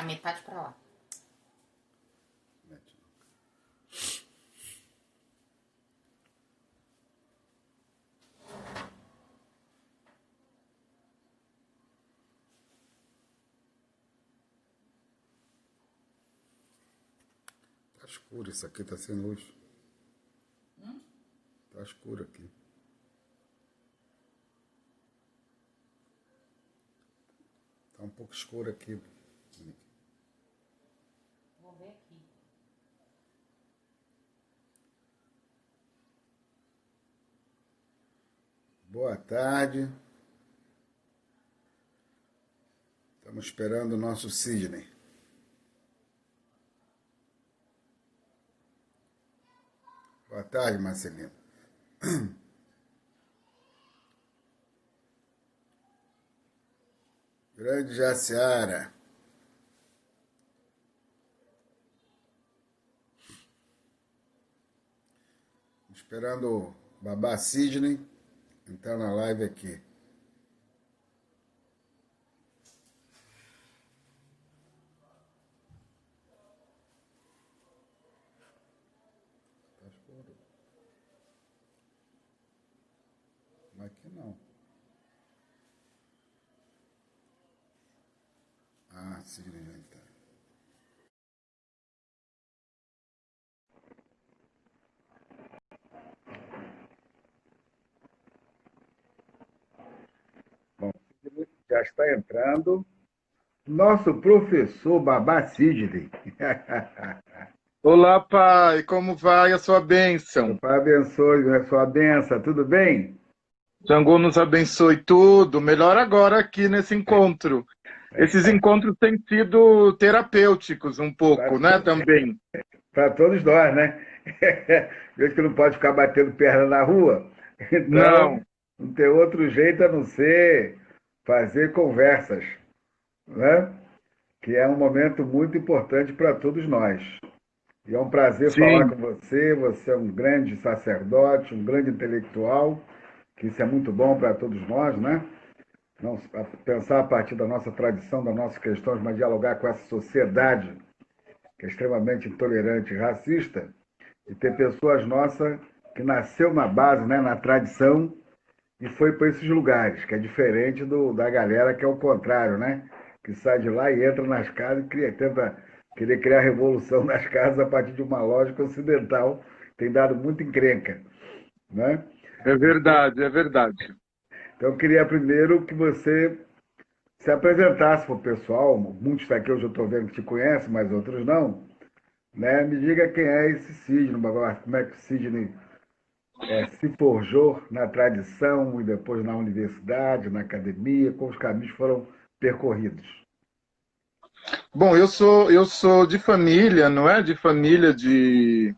a metade pra lá. Tá escuro isso aqui, tá sem luz. Tá escuro aqui. Tá um pouco escuro aqui. Vou ver aqui. Boa tarde. Estamos esperando o nosso Sidney. Boa tarde, Marcelino. Grande Jaciara. Esperando o babá Sidney entrar na live aqui. Tá escuro. Mas aqui não. Ah, Sidney já está. Bom, já está entrando nosso professor babá Sidney. Olá, pai, como vai a sua Meu bênção? pai abençoe a sua benção, tudo bem? Xangô nos abençoe tudo, melhor agora aqui nesse encontro. Esses encontros têm sido terapêuticos um pouco, né, também. Para todos nós, né? Vejo que não pode ficar batendo perna na rua, então Não, não tem outro jeito a não ser fazer conversas, né? Que é um momento muito importante para todos nós. E é um prazer falar sim, com você. Você é um grande sacerdote, um grande intelectual, que isso é muito bom para todos nós, né? Não pensar a partir da nossa tradição, das nossas questões, mas dialogar com essa sociedade que é extremamente intolerante e racista, e ter pessoas nossas que nasceu na base, né, na tradição, e foi para esses lugares, que é diferente da galera que é o contrário, né? Que sai de lá e entra nas casas e tenta querer criar revolução nas casas a partir de uma lógica ocidental, tem dado muita encrenca, né? é verdade, é verdade. Então eu queria primeiro que você se apresentasse para o pessoal, muitos daqui eu já estou vendo que te conhecem, mas outros não, né? Me diga quem é esse Sidney, como é que o Sidney se forjou na tradição e depois na universidade, na academia, como os caminhos foram percorridos. Bom, eu sou de família, não é? De família de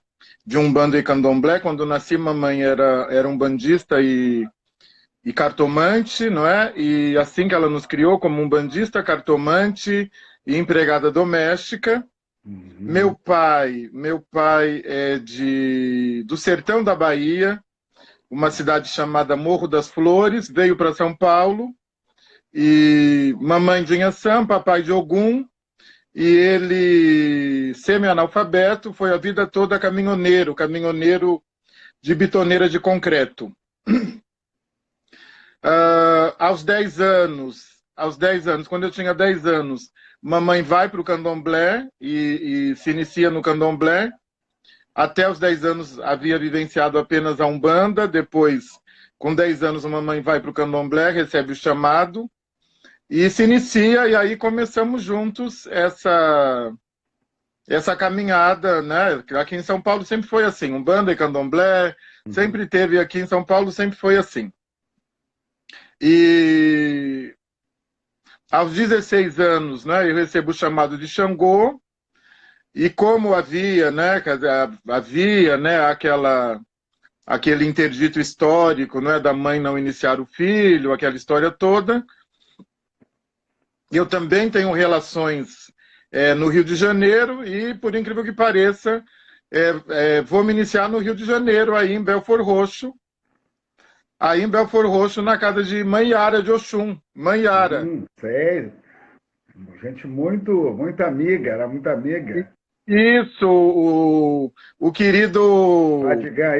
Umbanda e Candomblé. Quando nasci, mamãe era umbandista e cartomante, não é? E assim que ela nos criou como umbandista, cartomante e empregada doméstica. Uhum. Meu pai é do sertão da Bahia, uma cidade chamada Morro das Flores, veio para São Paulo e mamãe de Inhaçã, papai de Ogum, e ele, semi-analfabeto, foi a vida toda caminhoneiro de bitoneira de concreto. Aos 10 anos, quando eu tinha 10 anos, mamãe vai para o candomblé e se inicia no candomblé. Até os 10 anos havia vivenciado apenas a Umbanda, depois, com 10 anos, a mamãe vai para o candomblé, recebe o chamado e se inicia, e aí começamos juntos essa caminhada, né? Aqui em São Paulo sempre foi assim, Umbanda e candomblé, Uhum. sempre teve aqui em São Paulo, sempre foi assim. E aos 16 anos, né, eu recebo o chamado de Xangô, e como havia, né, havia, né, aquele interdito histórico, não é, da mãe não iniciar o filho, aquela história toda. Eu também tenho relações no Rio de Janeiro e, por incrível que pareça, vou me iniciar no Rio de Janeiro, aí em Belford Roxo, na casa de Mãe Yara de Oxum. Mãe Yara. Sei. Gente muito amiga, era muito amiga. Isso, o querido Badigan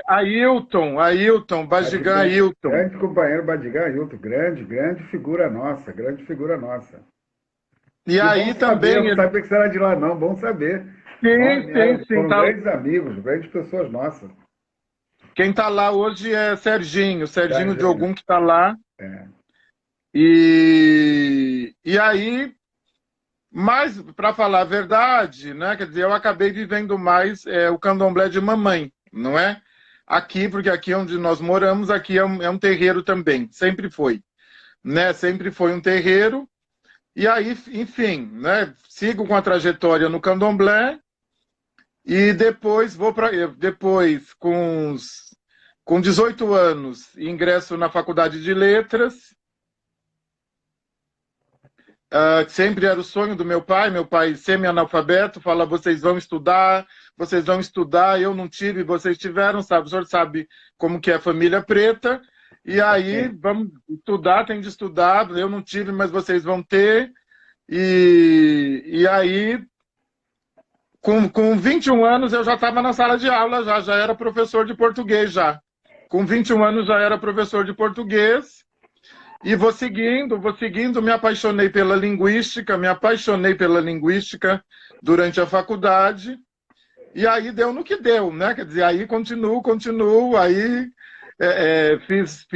Ailton. Ailton, Bajigan Badigan, Ailton. grande companheiro Badigan Ailton, grande figura nossa, grande figura nossa. E Que bom aí saber, eu também, não sabia que você era de lá, não, bom saber. sim, Foram grandes amigos, grandes pessoas nossas. quem está lá hoje é Serginho Serginho, Diogun que está lá. é. E aí, mas para falar a verdade, né, quer dizer, eu acabei vivendo mais o candomblé de mamãe, não é? Aqui, porque aqui onde nós moramos, aqui é um terreiro também, sempre foi, né? Sempre foi um terreiro. E aí, enfim, né, sigo com a trajetória no candomblé e depois vou para depois com 18 anos ingresso na faculdade de letras. Sempre era o sonho do meu pai semi-analfabeto, fala, vocês vão estudar, eu não tive, vocês tiveram, sabe, o senhor sabe como que é a família preta, e aí, vamos estudar, tem de estudar, eu não tive, mas vocês vão ter, e aí, com 21 anos, eu já estava na sala de aula, já era professor de português, já. Com 21 anos, já era professor de português, e vou seguindo, me apaixonei pela linguística durante a faculdade, e aí deu no que deu, né? Quer dizer, aí continuo, aí fiz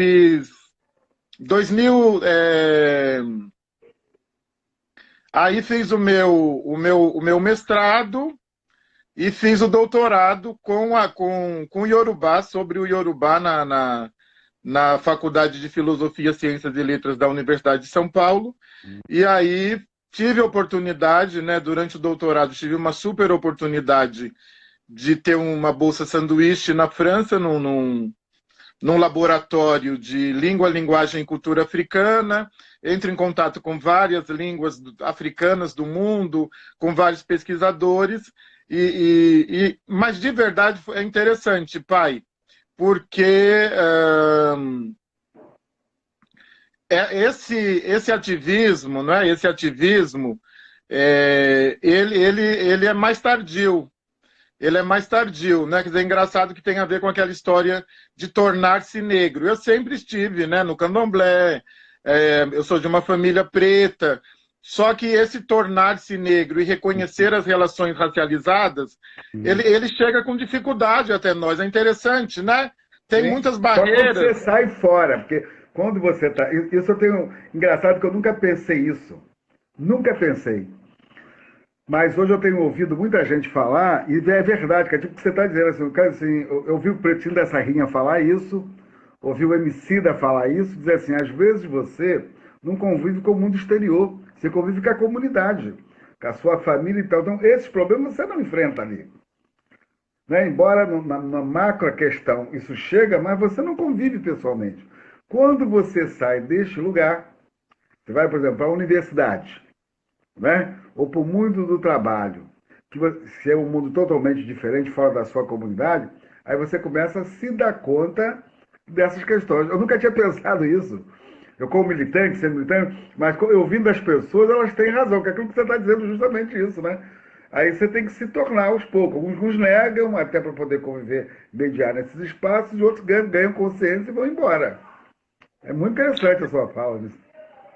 2000, aí fiz o meu mestrado e fiz o doutorado com o Yorubá, sobre o Yorubá na Faculdade de Filosofia, Ciências e Letras da Universidade de São Paulo. E aí tive a oportunidade, né, durante o doutorado, tive uma super oportunidade de ter uma bolsa sanduíche na França, num laboratório de língua, linguagem e cultura africana. Entro em contato com várias línguas africanas do mundo, com vários pesquisadores. Mas de verdade é interessante, pai, porque esse ativismo, né? Esse ativismo, ele é mais tardio. Ele é mais tardio, né? Quer dizer, é engraçado que tem a ver com aquela história de tornar-se negro. Eu sempre estive, né, no candomblé, eu sou de uma família preta, só que esse tornar-se negro e reconhecer as relações racializadas, ele chega com dificuldade até nós. É interessante, né? Tem Sim. muitas Só quando você barreiras. sai fora, porque quando você está. Isso eu tenho. Engraçado que eu nunca pensei isso. Nunca pensei. Mas hoje eu tenho ouvido muita gente falar, e é verdade, que é tipo o que você está dizendo. Assim, eu ouvi o Pretinho da Sarrinha falar isso, ouvi o Emicida falar isso, dizer assim: às vezes você não convive com o mundo exterior, você convive com a comunidade, com a sua família e tal. Então, esses problemas você não enfrenta ali. Né? Embora na macro questão isso chega, mas você não convive pessoalmente. Quando você sai deste lugar, você vai, por exemplo, para a universidade, né? Ou para o mundo do trabalho, se é um mundo totalmente diferente, fora da sua comunidade, aí você começa a se dar conta dessas questões. Eu nunca tinha pensado isso. Eu, como militante, sendo militante, mas ouvindo as pessoas, elas têm razão, que é aquilo que você está dizendo justamente isso, né? Aí você tem que se tornar aos poucos. Alguns negam, até para poder conviver, mediar nesses espaços, e outros ganham consciência e vão embora. É muito interessante a sua fala nisso.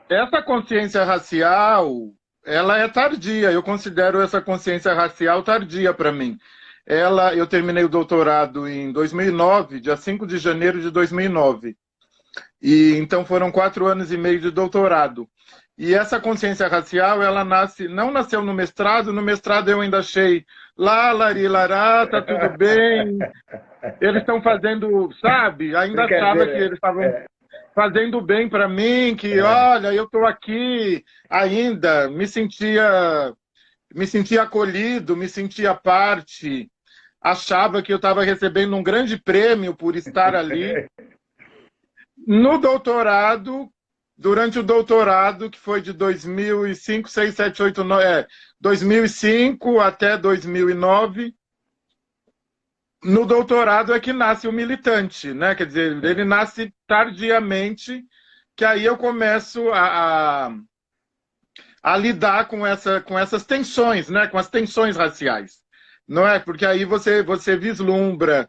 Essa consciência racial, ela é tardia. Eu considero essa consciência racial tardia para mim. Eu terminei o doutorado em 2009, dia 5 de janeiro de 2009. E então foram 4 anos e meio de doutorado. E essa consciência racial, ela não nasceu no mestrado eu ainda achei larilará, tá tudo bem. Eles estão fazendo, sabe? Ainda achava que eles estavam fazendo bem para mim, que olha, eu estou aqui ainda, me sentia acolhido, me sentia parte, achava que eu estava recebendo um grande prêmio por estar ali. No doutorado, durante o doutorado, que foi de 2005, 6, 7, 8, 9, 2005 até 2009, no doutorado é que nasce o militante, né? Quer dizer, ele nasce tardiamente, que aí eu começo a lidar com essas tensões, né? Com as tensões raciais. Não é? Porque aí você vislumbra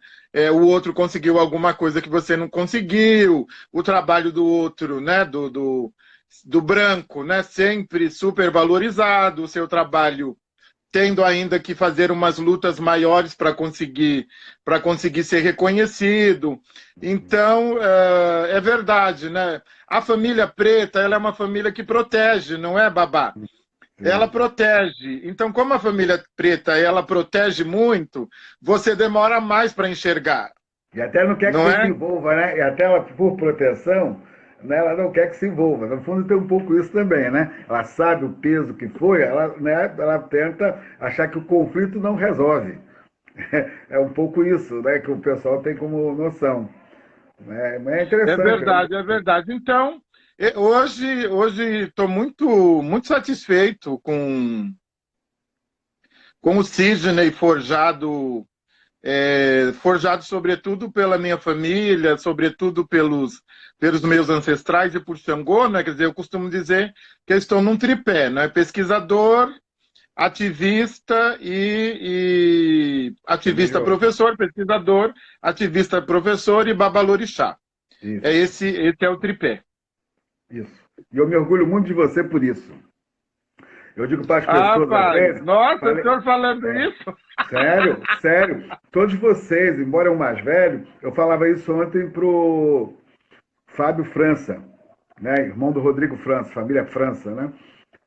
o outro conseguiu alguma coisa que você não conseguiu, o trabalho do outro, né? Do branco, né? Sempre super valorizado, o seu trabalho tendo ainda que fazer umas lutas maiores para conseguir ser reconhecido. Então, é verdade, né? A família preta, ela é uma família que protege, não é, Babá? Ela Sim. protege. Então, como a família preta, ela protege muito, você demora mais para enxergar, E até não quer que não você se é? envolva, né? E até ela, por proteção, né, ela não quer que se envolva. No fundo, tem um pouco isso também, né? Ela sabe o peso que foi, ela, né, ela tenta achar que o conflito não resolve. É um pouco isso, né, que o pessoal tem como noção. Né? Mas é É interessante. verdade, é verdade. Então, hoje estou muito satisfeito com o Sidney forjado, forjado sobretudo pela minha família, sobretudo pelos meus ancestrais e por Xangô, né? Quer dizer, eu costumo dizer que eu estou num tripé, né? Pesquisador, ativista e ativista Religioso. professor, pesquisador, ativista professor e babalorixá. Isso, Esse é o tripé. isso. E eu me orgulho muito de você por isso. Eu digo para as Ah, pessoas, às pai, vezes, nossa, o falei, senhor falando é, isso? sério, sério, todos vocês, embora eu mais velho, eu falava isso ontem pro Fábio França, né, irmão do Rodrigo França, família França, né?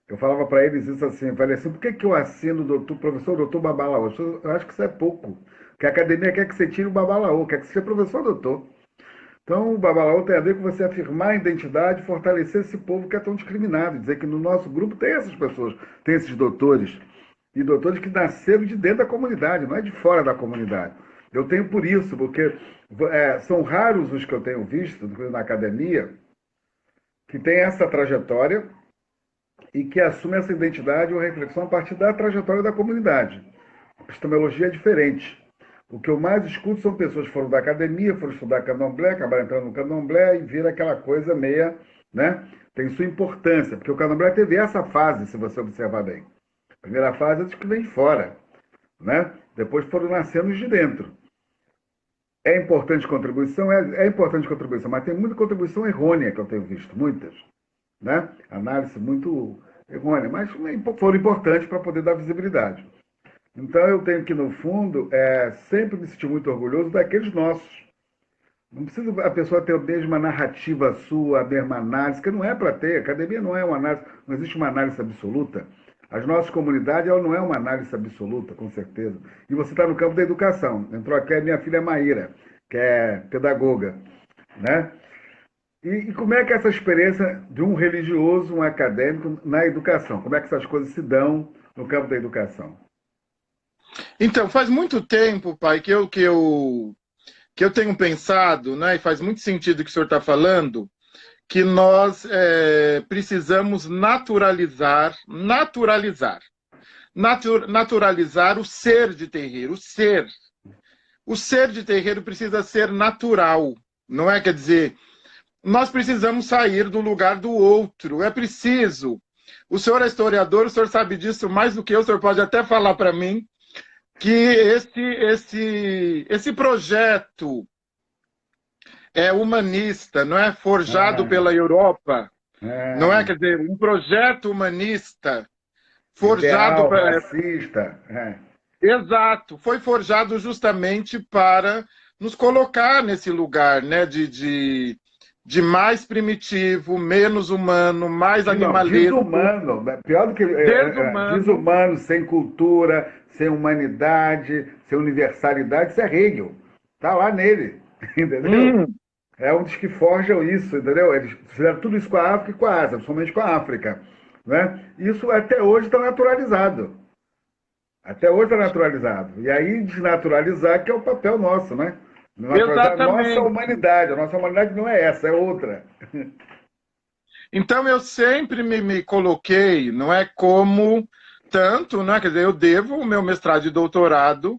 Eu falava para eles isso assim, eu falei assim, por que eu assino doutor, professor doutor Babalaô? Eu acho que isso é pouco, porque a academia quer que você tire o Babalaô, quer que você seja professor doutor. Então, o Babalaô tem a ver com você afirmar a identidade, fortalecer esse povo que é tão discriminado, dizer que no nosso grupo tem essas pessoas, tem esses doutores, e doutores que nasceram de dentro da comunidade, não é de fora da comunidade. Eu tenho por isso, porque são raros os que eu tenho visto na academia que têm essa trajetória e que assumem essa identidade ou reflexão a partir da trajetória da comunidade. A epistemologia é diferente. O que eu mais escuto são pessoas que foram da academia, foram estudar candomblé, acabaram entrando no candomblé e vira aquela coisa meia, né? Tem sua importância, porque o candomblé teve essa fase, se você observar bem. A primeira fase é dos que vem fora, né? Depois foram nascendo os de dentro. É importante contribuição? É importante contribuição, mas tem muita contribuição errônea que eu tenho visto, muitas, né? Análise muito errônea, mas foram importantes para poder dar visibilidade. Então eu tenho que, no fundo, sempre me sentir muito orgulhoso daqueles nossos. Não precisa a pessoa ter a mesma narrativa sua, a mesma análise, que não é para ter. A academia não é uma análise, não existe uma análise absoluta. As nossas comunidades, ela não é uma análise absoluta, com certeza. E você está no campo da educação. Entrou aqui a minha filha Maíra, que é pedagoga, né? E como é que é essa experiência de um religioso, um acadêmico na educação? Como é que essas coisas se dão no campo da educação? Então, faz muito tempo, pai, que eu tenho pensado, né, e faz muito sentido o que o senhor está falando, que nós precisamos naturalizar o ser de terreiro, o ser. O ser de terreiro precisa ser natural, não é? Quer dizer, nós precisamos sair do lugar do outro, é preciso. O senhor é historiador, o senhor sabe disso mais do que eu, o senhor pode até falar para mim, que esse projeto humanista, não é? Forjado Ah, pela Europa, não é? ah, Quer dizer, um projeto humanista forjado. ideal, racista. Exato, foi forjado justamente para nos colocar nesse lugar, né? De mais primitivo, menos humano, mais Não, animalesco, desumano. Pior do que desumano. desumano, sem cultura, sem humanidade, sem universalidade, isso é Hegel. Está lá nele, entendeu? Hum, É um dos que forjam isso, entendeu? Eles fizeram tudo isso com a África e com a Ásia, principalmente com a África. Né? Isso até hoje está naturalizado. Até hoje está naturalizado. E aí, desnaturalizar, que é o papel nosso, né? Naturalizar a nossa exatamente. humanidade. A nossa humanidade não é essa, é outra. Então eu sempre me coloquei, não é como tanto, né? Quer dizer, eu devo o meu mestrado e doutorado,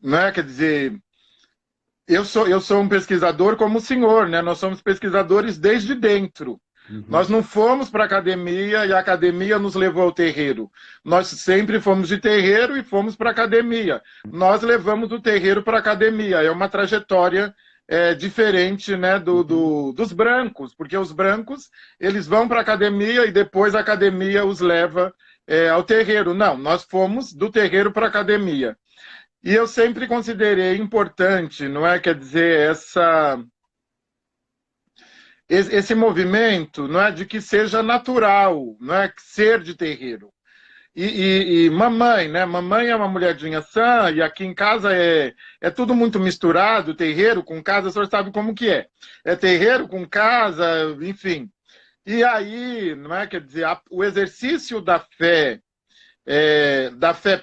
não é? Quer dizer, eu sou um pesquisador como o senhor, né? Nós somos pesquisadores desde dentro. Nós não fomos para a academia e a academia nos levou ao terreiro. Nós sempre fomos de terreiro e fomos para a academia. Nós levamos o terreiro para a academia. É uma trajetória diferente, né, dos brancos, porque os brancos eles vão para a academia e depois a academia os leva ao terreiro. Não, nós fomos do terreiro para a academia. E eu sempre considerei importante, não é? Quer dizer, esse movimento, não é, de que seja natural, não é, ser de terreiro. E mamãe, né? Mamãe é uma mulher de Inhaçã e aqui em casa é tudo muito misturado, terreiro com casa, o senhor sabe como que é. É terreiro com casa, enfim. E aí, não é, quer dizer, o exercício da fé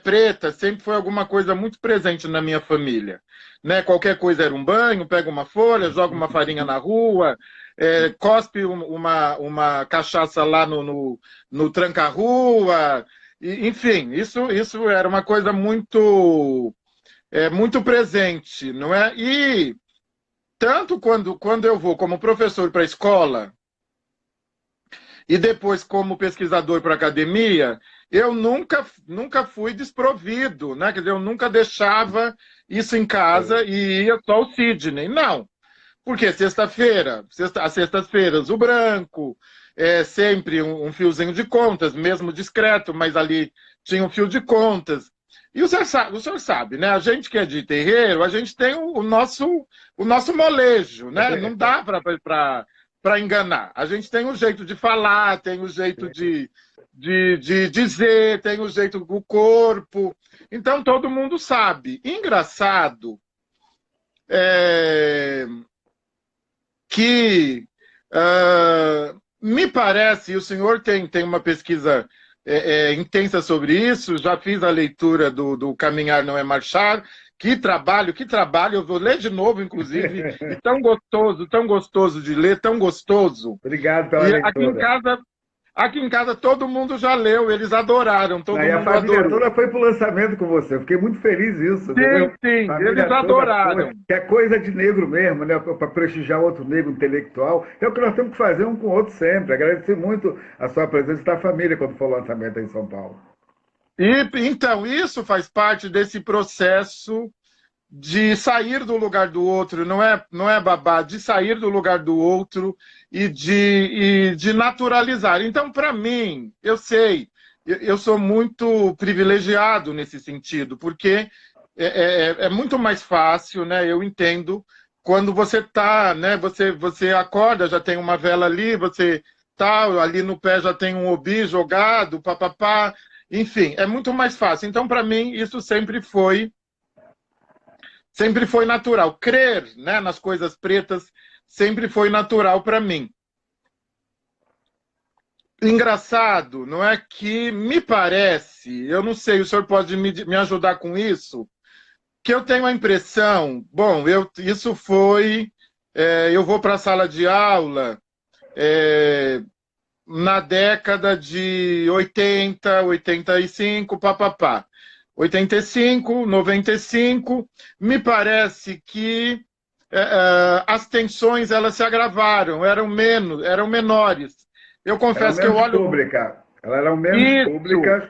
preta sempre foi alguma coisa muito presente na minha família. Né? Qualquer coisa era um banho, pega uma folha, joga uma farinha na rua, cospe uma cachaça lá no tranca-rua, enfim, isso era uma coisa muito, muito presente, não é? E tanto quando eu vou como professor para a escola e depois como pesquisador para a academia, eu nunca fui desprovido, né? Quer dizer, eu nunca deixava isso em casa e ia só ao Sidney. Não, porque às sextas-feiras, o branco, sempre um fiozinho de contas, mesmo discreto, mas ali tinha um fio de contas. E o senhor sabe, né? A gente que é de terreiro, a gente tem o nosso molejo, né? Não dá para enganar. A gente tem um jeito de falar, tem um jeito de dizer, tem o jeito do corpo. Então todo mundo sabe. Engraçado que me parece, e o senhor tem uma pesquisa intensa sobre isso, já fiz a leitura do Caminhar Não é Marchar. Que trabalho, eu vou ler de novo, inclusive, e tão gostoso de ler, tão gostoso. Obrigado pela leitura. Aqui em casa todo mundo já leu, eles adoraram, todo mundo a família adorou. toda foi pro lançamento com você, eu fiquei muito feliz isso, entendeu? Sim, eles adoraram. Que é coisa de negro mesmo, né? Para prestigiar outro negro intelectual. É o que nós temos que fazer um com o outro sempre. Agradecer muito a sua presença da família quando for o lançamento aí em São Paulo. Então, isso faz parte desse processo de sair do lugar do outro, não é babá, de sair do lugar do outro e de naturalizar. Então, para mim, eu sei, eu sou muito privilegiado nesse sentido, porque é muito mais fácil, né? Eu entendo, quando você está, né? Você acorda, já tem uma vela ali, você tá ali no pé, já tem um obi jogado, papapá, enfim, é muito mais fácil. Então, para mim, isso sempre foi natural. Crer, né, nas coisas pretas sempre foi natural para mim. Engraçado, não é, que me parece, eu não sei, o senhor pode me ajudar com isso, que eu tenho a impressão, bom, isso foi, eu vou para a sala de aula na década de 80, 85, papapá. 85, 95, me parece que as tensões elas se agravaram, eram menores. Eu confesso que eu olho... Pública. Ela era menos pública,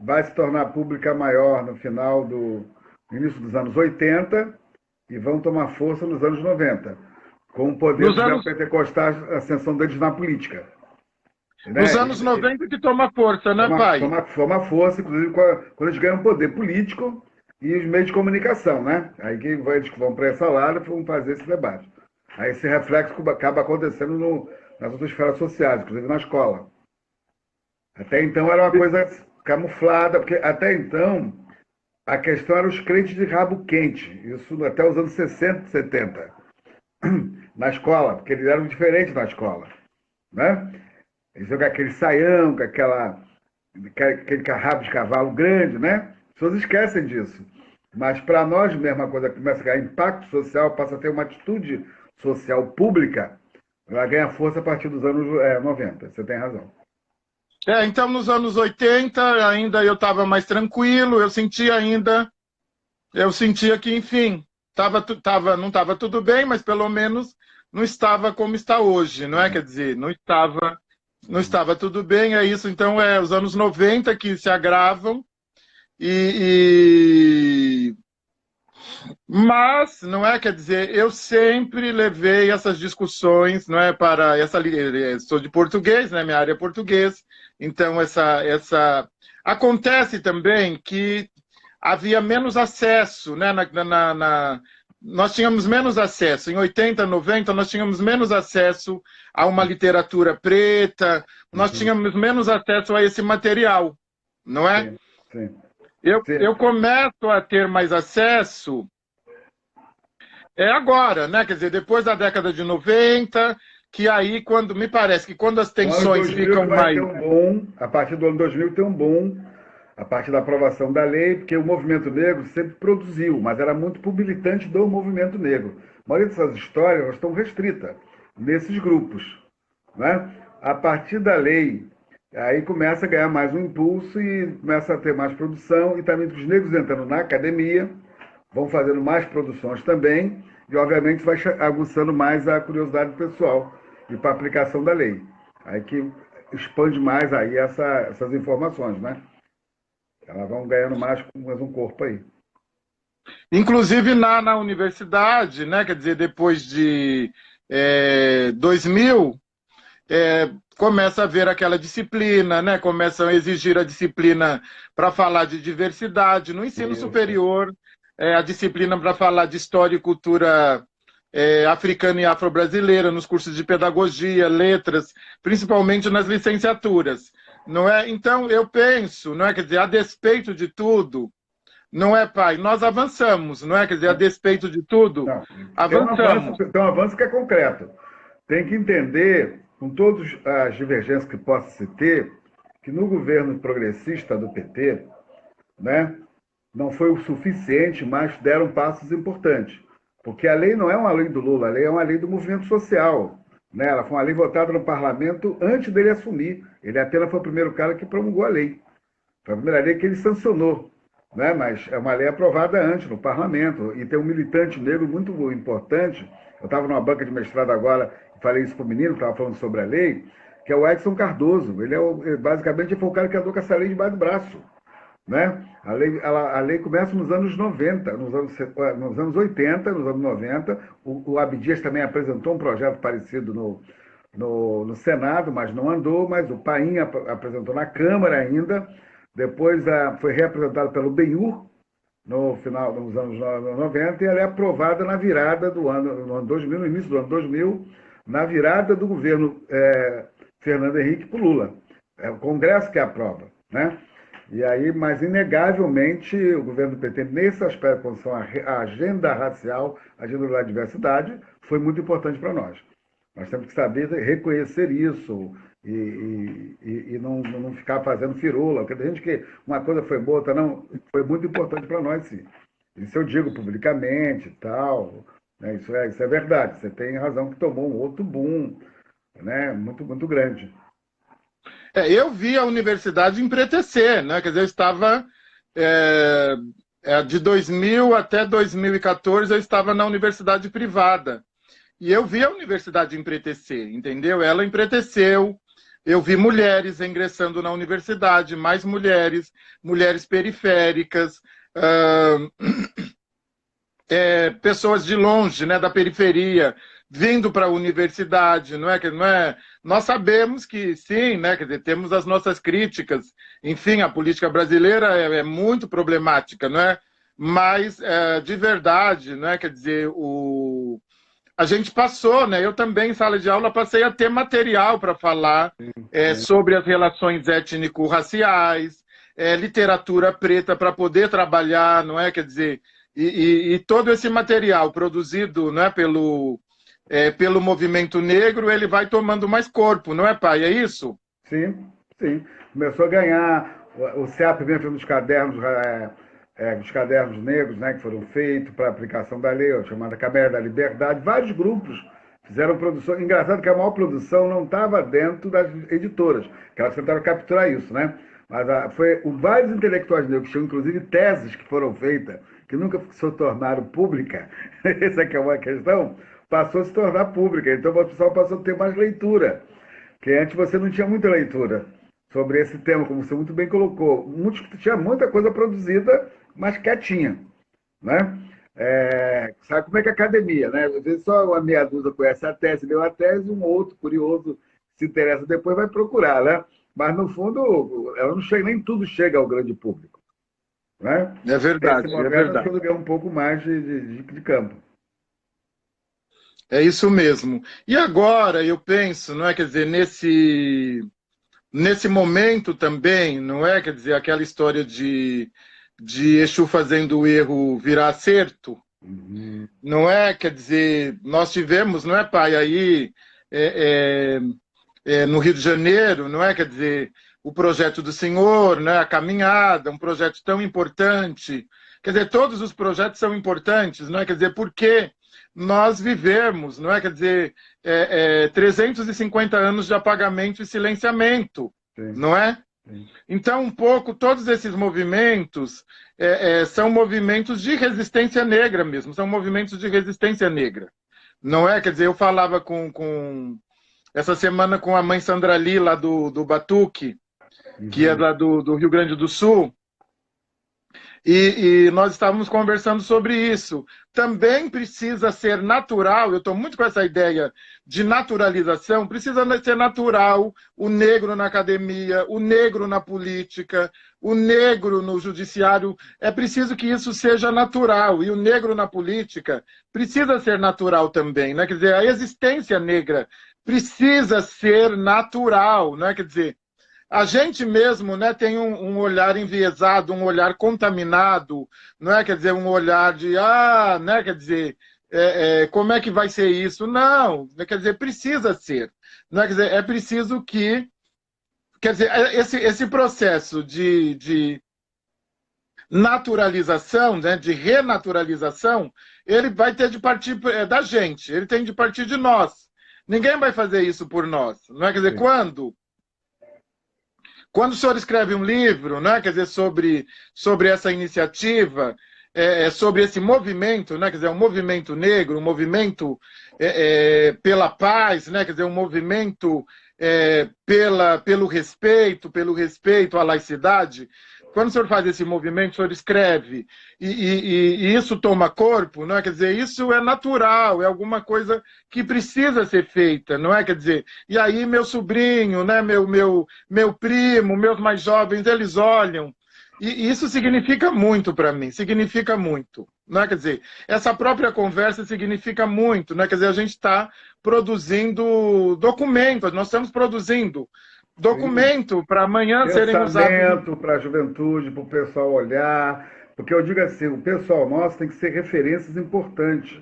vai se tornar pública maior no final do início dos anos 80 e vão tomar força nos anos 90, com o poder dos neopentecostais, a ascensão deles na política. Nos anos 90 que toma força, né, pai? Toma força, inclusive quando eles ganham poder político e os meios de comunicação, né? Aí que eles vão para essa área e vão fazer esse debate. Aí esse reflexo acaba acontecendo nas outras esferas sociais, inclusive na escola. Até então era uma coisa camuflada, porque até então a questão era os crentes de rabo quente, isso até os anos 60, 70, na escola, porque eles eram diferentes na escola, né? Eles jogam aquele saião, com aquele rabo de cavalo grande, né? As pessoas esquecem disso. Mas para nós mesmo, a coisa começa a ganhar impacto social, passa a ter uma atitude social pública, ela ganha força a partir dos anos 90. Você tem razão. Então nos anos 80 ainda eu estava mais tranquilo, eu sentia que, enfim, não estava tudo bem, mas pelo menos não estava como está hoje, não é? Quer dizer, não estava tudo bem, é isso. Então, os anos 90 que se agravam, e, mas, não é? Quer dizer, eu sempre levei essas discussões, não é? Para sou de português, né? Minha área é português, então acontece também que havia menos acesso, né? Nós tínhamos menos acesso. Em 80, 90, nós tínhamos menos acesso a uma literatura preta, nós Uhum. tínhamos menos acesso a esse material, não é? Sim, sim. Eu começo a ter mais acesso agora, né? Quer dizer, depois da década de 90, que aí, quando me parece que quando as O ano tensões 2000 ficam que vai ter mais. um boom, a partir do ano 2000 tem um boom, a partir da aprovação da lei, porque o movimento negro sempre produziu, mas era muito por militante do movimento negro. A maioria dessas histórias elas estão restritas nesses grupos, né? A partir da lei, aí começa a ganhar mais um impulso e começa a ter mais produção, e também os negros entrando na academia, vão fazendo mais produções também, e obviamente vai aguçando mais a curiosidade pessoal e para a aplicação da lei. Aí que expande mais aí essas informações, né? Elas vão ganhando mais um corpo aí. Inclusive na universidade, né? Quer dizer, depois de 2000, começa a haver aquela disciplina, né? Começam a exigir a disciplina para falar de diversidade. No ensino Isso. superior, a disciplina para falar de história e cultura africana e afro-brasileira, nos cursos de pedagogia, letras, principalmente nas licenciaturas. Não é? Então, eu penso, não é? Quer dizer, a despeito de tudo, não é, pai? Nós avançamos, não é? Quer dizer, a despeito de tudo, Não, avançamos. tem um avanço que é concreto. Tem que entender, com todas as divergências que possa se ter, que no governo progressista do PT, né, não foi o suficiente, mas deram passos importantes. Porque a lei não é uma lei do Lula, a lei é uma lei do movimento social. Né? Ela foi uma lei votada no parlamento antes dele assumir. Ele apenas foi o primeiro cara que promulgou a lei. Foi a primeira lei que ele sancionou. Né? Mas é uma lei aprovada antes no parlamento. E tem um militante negro muito importante. Eu estava numa banca de mestrado agora, falei isso para o menino, estava falando sobre a lei, que é o Edson Cardoso. Ele basicamente foi o cara que andou com essa lei debaixo do braço. Né? A lei começa nos anos 90, nos anos 80, nos anos 90. O Abdias também apresentou um projeto parecido no Senado, mas não andou, mas o Paim apresentou na Câmara ainda. Depois foi reapresentado pelo Benhur no final dos anos 90 e ela é aprovada na virada do ano, no ano 2000, no início do ano 2000, na virada do governo Fernando Henrique para o Lula. É o Congresso que aprova, né? E aí, mas inegavelmente, o governo do PT, nesse aspecto, com relação à agenda racial, a agenda da diversidade, foi muito importante para nós. Nós temos que saber reconhecer isso e não ficar fazendo firula. Porque tem gente que uma coisa foi boa, outra não. Foi muito importante para nós, sim. Isso eu digo publicamente e tal. Né? Isso é verdade. Você tem razão que tomou um outro boom, né? Muito, muito grande. Eu vi a universidade empretecer, né? Quer dizer, eu estava de 2000 até 2014, eu estava na universidade privada. E eu vi a universidade empretecer, entendeu? Ela empreteceu. Eu vi mulheres ingressando na universidade, mais mulheres, mulheres periféricas, pessoas de longe, né, da periferia, vindo para a universidade, não é? Nós sabemos que sim, né, quer dizer, temos as nossas críticas, enfim, a política brasileira é muito problemática, não é? Mas, de verdade, não é? Quer dizer, a gente passou, né? Eu também, em sala de aula, passei a ter material para falar sobre as relações étnico-raciais, literatura preta para poder trabalhar, não é? Quer dizer, e todo esse material produzido, não é, pelo movimento negro, ele vai tomando mais corpo, não é, pai? É isso? Sim, sim. Começou a ganhar. O CEAP vem fazendo os cadernos negros, né, que foram feitos para aplicação da lei, chamada Câmara da Liberdade. Vários grupos fizeram produção. Engraçado que a maior produção não estava dentro das editoras, que elas tentaram capturar isso, né? Mas vários intelectuais negros, tinham inclusive teses que foram feitas, que nunca se tornaram públicas, essa que é uma questão, passou a se tornar pública. Então o pessoal passou a ter mais leitura. Porque antes você não tinha muita leitura sobre esse tema, como você muito bem colocou. Tinha muita coisa produzida, mas quietinha, né? Sabe como é que é a academia, né? Às vezes só uma meia dúzia conhece a tese, leu a tese, um outro curioso se interessa depois vai procurar, né? Mas no fundo, ela não chega, nem tudo chega ao grande público, né? É Nesse verdade, é momento, as verdade. coisas ganham um pouco mais de campo. É isso mesmo. E agora eu penso, não é, quer dizer, nesse momento também, não é, quer dizer, aquela história de Exu fazendo o erro virar acerto, Uhum. não é, quer dizer, nós tivemos, não é, pai, aí é, no Rio de Janeiro, não é, quer dizer, o projeto do senhor, né, a caminhada, um projeto tão importante, quer dizer, todos os projetos são importantes, não é, quer dizer, porque nós vivemos, não é, quer dizer, 350 anos de apagamento e silenciamento, Sim, não é? sim. Então, um pouco, todos esses movimentos são movimentos de resistência negra mesmo, são movimentos de resistência negra. Não é? Quer dizer, eu falava essa semana com a mãe Sandra Lee, lá do Batuque, que é Uhum. lá do Rio Grande do Sul, e nós estávamos conversando sobre isso. Também precisa ser natural, eu estou muito com essa ideia de naturalização, precisa ser natural o negro na academia, o negro na política, o negro no judiciário. É preciso que isso seja natural. E o negro na política precisa ser natural também. Né? Quer dizer, a existência negra precisa ser natural. Né? Quer dizer, a gente mesmo, né, tem um olhar enviesado, um olhar contaminado, não é? Quer dizer, um olhar de, né, quer dizer, como é que vai ser isso? Não, quer dizer, precisa ser. Não é? Quer dizer, é preciso que, quer dizer, esse processo de naturalização, né, de renaturalização, ele vai ter de partir da gente, ele tem de partir de nós. Ninguém vai fazer isso por nós, não é? Quer dizer, Sim. quando o senhor escreve um livro, né, quer dizer, sobre essa iniciativa, sobre esse movimento, né, quer dizer, um movimento negro, um movimento pela paz, né, quer dizer, um movimento pelo respeito à laicidade. Quando o senhor faz esse movimento, o senhor escreve, e isso toma corpo, não é? Quer dizer, isso é natural, é alguma coisa que precisa ser feita, não é? Quer dizer, e aí meu sobrinho, né, meu primo, meus mais jovens, eles olham. E isso significa muito para mim, significa muito. Não é? Quer dizer, essa própria conversa significa muito. Não é? Quer dizer, a gente está produzindo documentos, nós estamos produzindo Sim. documento para amanhã serem usados. Pensamento para a juventude, para o pessoal olhar. Porque eu digo assim, o pessoal nosso tem que ser referências importantes.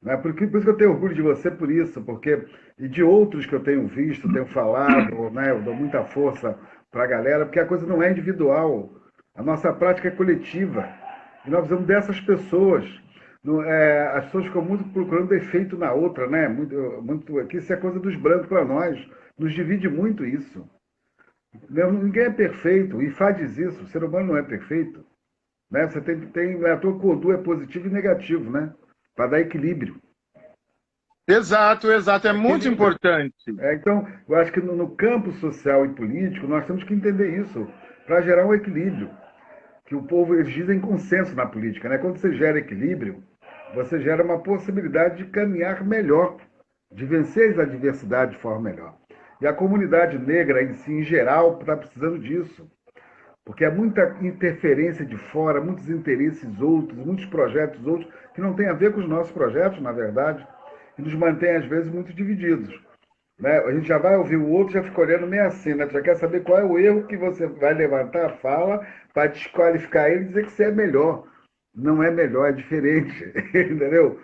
Né? Por isso que eu tenho orgulho de você por isso, porque e de outros que eu tenho visto, tenho falado, né? Eu dou muita força para a galera, porque a coisa não é individual. A nossa prática é coletiva. E nós precisamos dessas pessoas. As pessoas ficam muito procurando defeito na outra, né? Que isso é coisa dos brancos para nós. Nos divide muito isso. Ninguém é perfeito, e Fá diz isso, o ser humano não é perfeito. Né? Você a tua Kodu é positivo e negativo, né? Para dar equilíbrio. Exato, exato, é muito Equilíbrio. importante. Então, eu acho que no campo social e político, nós temos que entender isso, para gerar um equilíbrio. Que o povo, eles dizem consenso na política, né? Quando você gera equilíbrio, você gera uma possibilidade de caminhar melhor, de vencer as adversidades de forma melhor. E a comunidade negra em si, em geral, está precisando disso. Porque há muita interferência de fora, muitos interesses outros, muitos projetos outros, que não têm a ver com os nossos projetos, na verdade, e nos mantém, às vezes, muito divididos. Né? A gente já vai ouvir o outro, já fica olhando meio assim, né? Tu já quer saber qual é o erro que você vai levantar a fala para desqualificar ele e dizer que você é melhor. Não é melhor, é diferente, entendeu?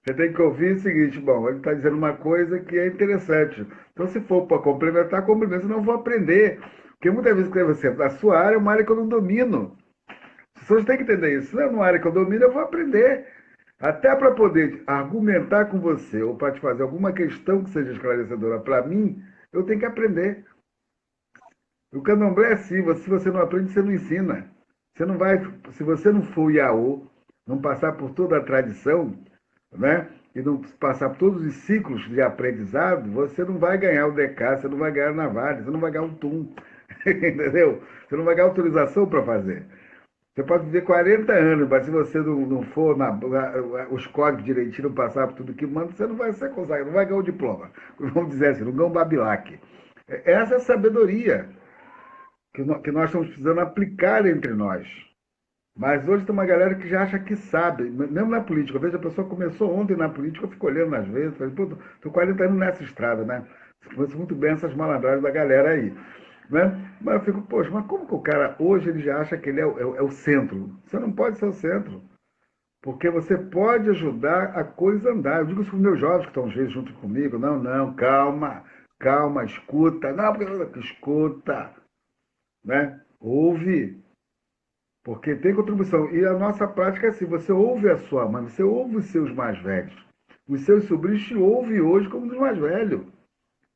Você tem que ouvir o seguinte, bom, ele está dizendo uma coisa que é interessante. Então, se for para complementar, complementa, senão eu vou aprender. Porque muitas vezes, você, a sua área é uma área que eu não domino. As pessoas têm que entender isso. Se não é uma área que eu domino, eu vou aprender. Até para poder argumentar com você ou para te fazer alguma questão que seja esclarecedora para mim, eu tenho que aprender. O candomblé é assim, se você não aprende, você não ensina. Você não vai, se você não for Iaô, não passar por toda a tradição, né? e não passar por todos os ciclos de aprendizado, você não vai ganhar o DK, você não vai ganhar a navalha, você não vai ganhar o TUM, entendeu? Você não vai ganhar autorização para fazer. Você pode viver 40 anos, mas se você não for os códigos direitinho, não passar por tudo que manda, você não vai ser consagrado, não vai ganhar o diploma. Vamos dizer assim, não ganha o Babilac. Essa é a sabedoria que nós estamos precisando aplicar entre nós. Mas hoje tem uma galera que já acha que sabe, mesmo na política. Eu vejo a pessoa começou ontem na política, eu fico olhando às vezes, falei, pô, tô 40 anos nessa estrada, né? Conheço muito bem essas malandragens da galera aí. Né? Mas eu fico, poxa, mas como que o cara hoje ele já acha que ele é o centro? Você não pode ser o centro, porque você pode ajudar a coisa andar. Eu digo isso para os meus jovens que estão às vezes junto comigo, não, calma, escuta, não, porque escuta, né? Ouve, porque tem contribuição. E a nossa prática é assim, você ouve a sua mãe, você ouve os seus mais velhos. Os seus sobrinhos te ouvem hoje como os mais velhos.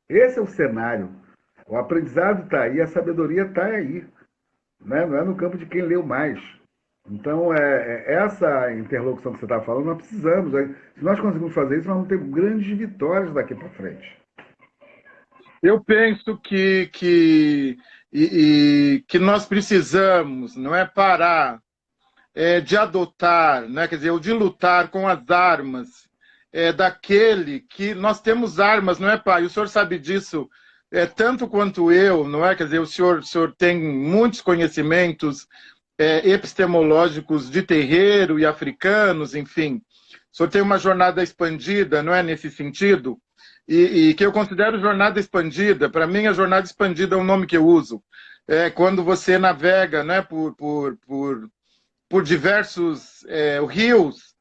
Esse é o cenário. O aprendizado está aí, a sabedoria está aí. Né? Não é no campo de quem leu mais. Então, essa interlocução que você está falando, nós precisamos. Se nós conseguimos fazer isso, nós vamos ter grandes vitórias daqui para frente. Eu penso que nós precisamos, não é, parar de adotar, né, quer dizer, ou de lutar com as armas daquele que nós temos armas, não é, pai? O senhor sabe disso tanto quanto eu, não é? Quer dizer, o senhor tem muitos conhecimentos epistemológicos de terreiro e africanos, enfim. O senhor tem uma jornada expandida, não é, nesse sentido? E que eu considero jornada expandida. Para mim, a jornada expandida é um nome que eu uso. Quando você navega, né, por diversos rios,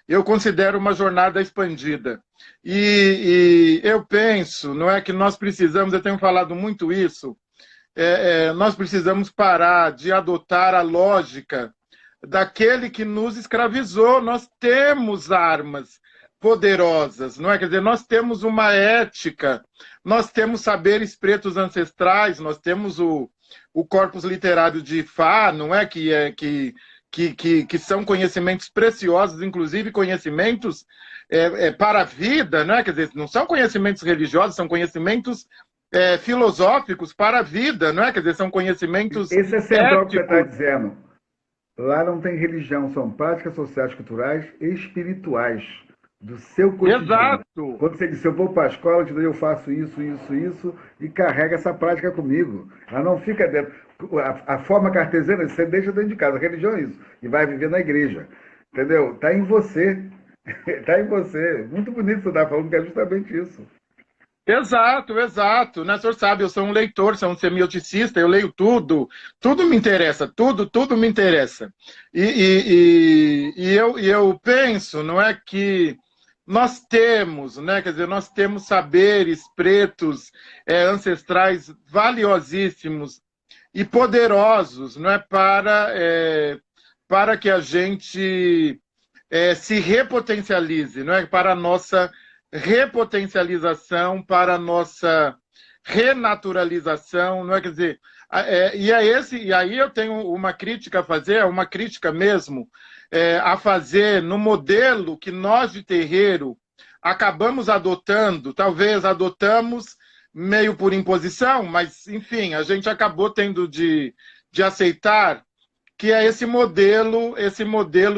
eu considero uma jornada expandida. E eu penso, não é, que nós precisamos, eu tenho falado muito isso, nós precisamos parar de adotar a lógica daquele que nos escravizou. Nós temos armas poderosas, não é? Quer dizer, nós temos uma ética, nós temos saberes pretos ancestrais, nós temos o corpus literário de Ifá, não é? Que são conhecimentos preciosos, inclusive conhecimentos para a vida, não é? Quer dizer, não são conhecimentos religiosos, são conhecimentos filosóficos para a vida, não é? Quer dizer, são conhecimentos Esse é central éticos. que você está dizendo. Lá não tem religião, são práticas sociais, culturais e espirituais do seu cotidiano. Exato. Quando você diz, eu vou para a escola, eu faço isso, e carrega essa prática comigo. Ela não fica dentro. A forma cartesiana, você deixa dentro de casa. A religião é isso. E vai viver na igreja. Entendeu? Está em você. Está em você. Muito bonito você estar falando, que é justamente isso. Exato. Né? O senhor sabe, eu sou um leitor, sou um semioticista, eu leio tudo me interessa, tudo me interessa. E eu penso, não é, que nós temos, né, quer dizer, nós temos saberes pretos ancestrais valiosíssimos e poderosos, não é, para que a gente se repotencialize, não é, para a nossa repotencialização, para a nossa renaturalização, não é? Quer dizer, e aí eu tenho uma crítica a fazer, uma crítica mesmo a fazer no modelo que nós de terreiro acabamos adotando, talvez adotamos meio por imposição, mas enfim, a gente acabou tendo de aceitar, que é esse modelo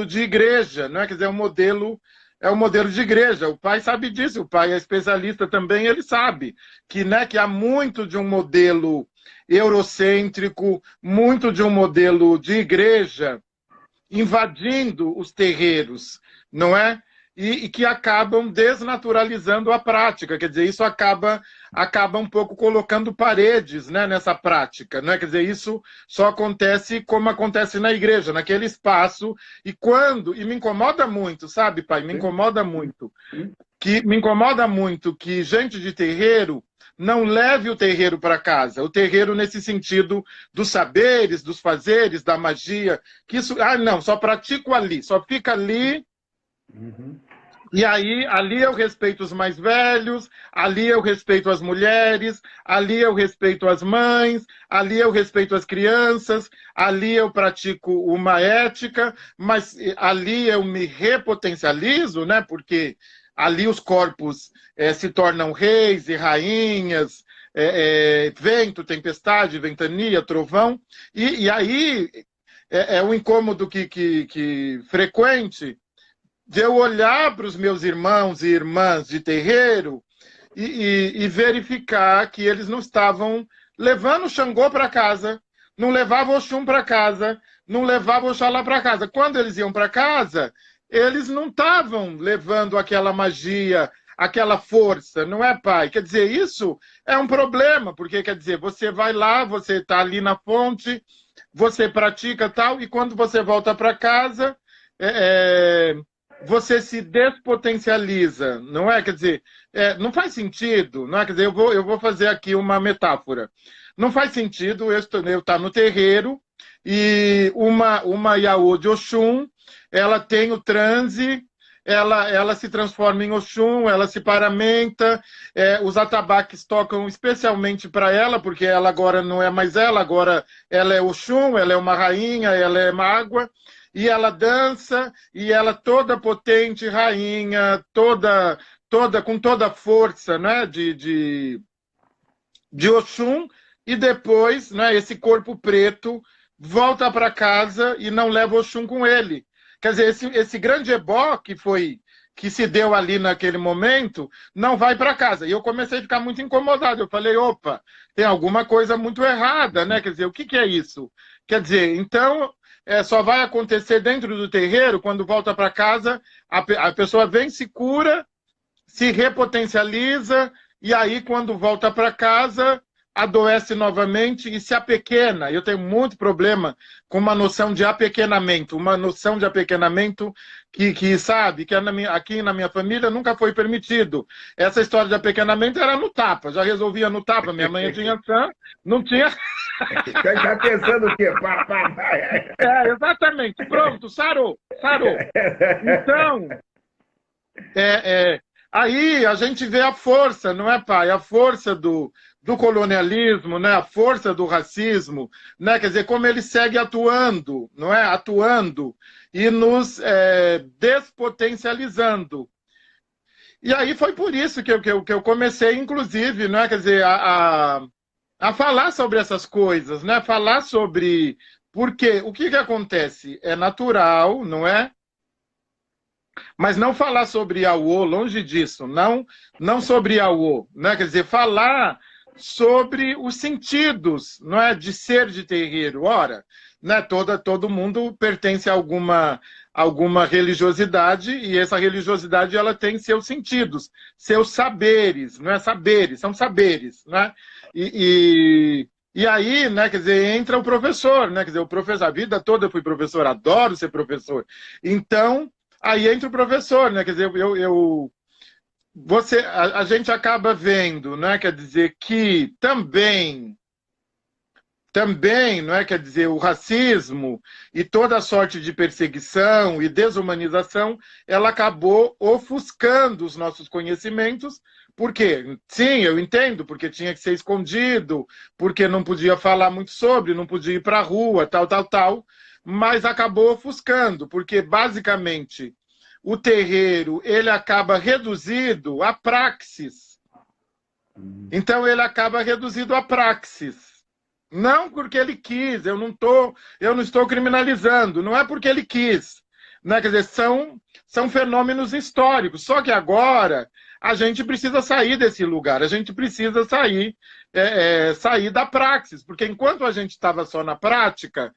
de igreja, não é? Quer dizer, é um modelo de igreja. O pai sabe disso, o pai é especialista também, ele sabe que há muito de um modelo eurocêntrico, muito de um modelo de igreja invadindo os terreiros, não é? E que acabam desnaturalizando a prática. Quer dizer, isso acaba um pouco colocando paredes, né, nessa prática, não é? Quer dizer, isso só acontece como acontece na igreja, naquele espaço, e me incomoda muito, sabe, pai? Me incomoda muito que gente de terreiro não leve o terreiro para casa, o terreiro nesse sentido dos saberes, dos fazeres, da magia, que isso, não, só pratico ali, só fica ali. Uhum. E aí, ali eu respeito os mais velhos, ali eu respeito as mulheres, ali eu respeito as mães, ali eu respeito as crianças, ali eu pratico uma ética, mas ali eu me repotencializo, né? Porque ali os corpos se tornam reis e rainhas, vento, tempestade, ventania, trovão, e aí é um incômodo que frequente de eu olhar para os meus irmãos e irmãs de terreiro e verificar que eles não estavam levando o Xangô para casa, não levavam o Oxum para casa, não levavam o Oxalá para casa. Quando eles iam para casa, eles não estavam levando aquela magia, aquela força, não é, pai? Quer dizer, isso é um problema, porque, quer dizer, você vai lá, você está ali na fonte, você pratica tal, e quando você volta para casa, você se despotencializa, não é? Quer dizer, não faz sentido, não é? Quer dizer, eu vou fazer aqui uma metáfora. Não faz sentido eu estar no terreiro e uma Yaô de Oxum, ela tem o transe, ela se transforma em Oxum, ela se paramenta, os atabaques tocam especialmente para ela, porque ela agora não é mais ela, agora ela é Oxum, ela é uma rainha, ela é mágoa, e ela dança, e ela toda potente, rainha, com toda a força, né, de Oxum, e depois, né, esse corpo preto volta para casa e não leva Oxum com ele. Quer dizer, esse grande ebó que se deu ali naquele momento, não vai para casa. E eu comecei a ficar muito incomodado. Eu falei, opa, tem alguma coisa muito errada, né? Quer dizer, o que é isso? Quer dizer, então, só vai acontecer dentro do terreiro, quando volta para casa, a pessoa vem, se cura, se repotencializa, e aí, quando volta para casa, adoece novamente e se apequena. Eu tenho muito problema com uma noção de apequenamento, que sabe, que aqui na minha família nunca foi permitido. Essa história de apequenamento era no tapa, já resolvia no tapa. Minha mãe tinha sã, não tinha... Está pensando o quê? Exatamente. Pronto, sarou. Então, aí a gente vê a força, não é, pai? A força do colonialismo, né? A força do racismo, né? Quer dizer, como ele segue atuando, não é? Atuando e nos despotencializando. E aí foi por isso que eu comecei, inclusive, não é? Quer dizer, a falar sobre essas coisas, né? Falar sobre... Porque o que acontece? É natural, não é? Mas não falar sobre Yaô, longe disso, não sobre Yaô, né? Quer dizer, falar sobre os sentidos, não é, de ser de terreiro. Ora, né, todo mundo pertence a alguma religiosidade, e essa religiosidade ela tem seus sentidos, seus saberes, não é saberes, são saberes, né? E aí, né, quer dizer, entra o professor, né? Quer dizer, o professor, a vida toda eu fui professor, adoro ser professor. Então, aí entra o professor, né? Quer dizer, a gente acaba vendo, né? Quer dizer, que também, não é? Quer dizer, o racismo e toda a sorte de perseguição e desumanização, ela acabou ofuscando os nossos conhecimentos. Por quê? Sim, eu entendo, porque tinha que ser escondido, porque não podia falar muito sobre, não podia ir para a rua, tal, mas acabou ofuscando, porque basicamente o terreiro ele acaba reduzido a praxis. Então ele acaba reduzido a praxis. Não porque ele quis, eu não estou criminalizando, não é porque ele quis. Né? Quer dizer, são fenômenos históricos. Só que agora a gente precisa sair desse lugar, a gente precisa sair da praxis, porque enquanto a gente estava só na prática,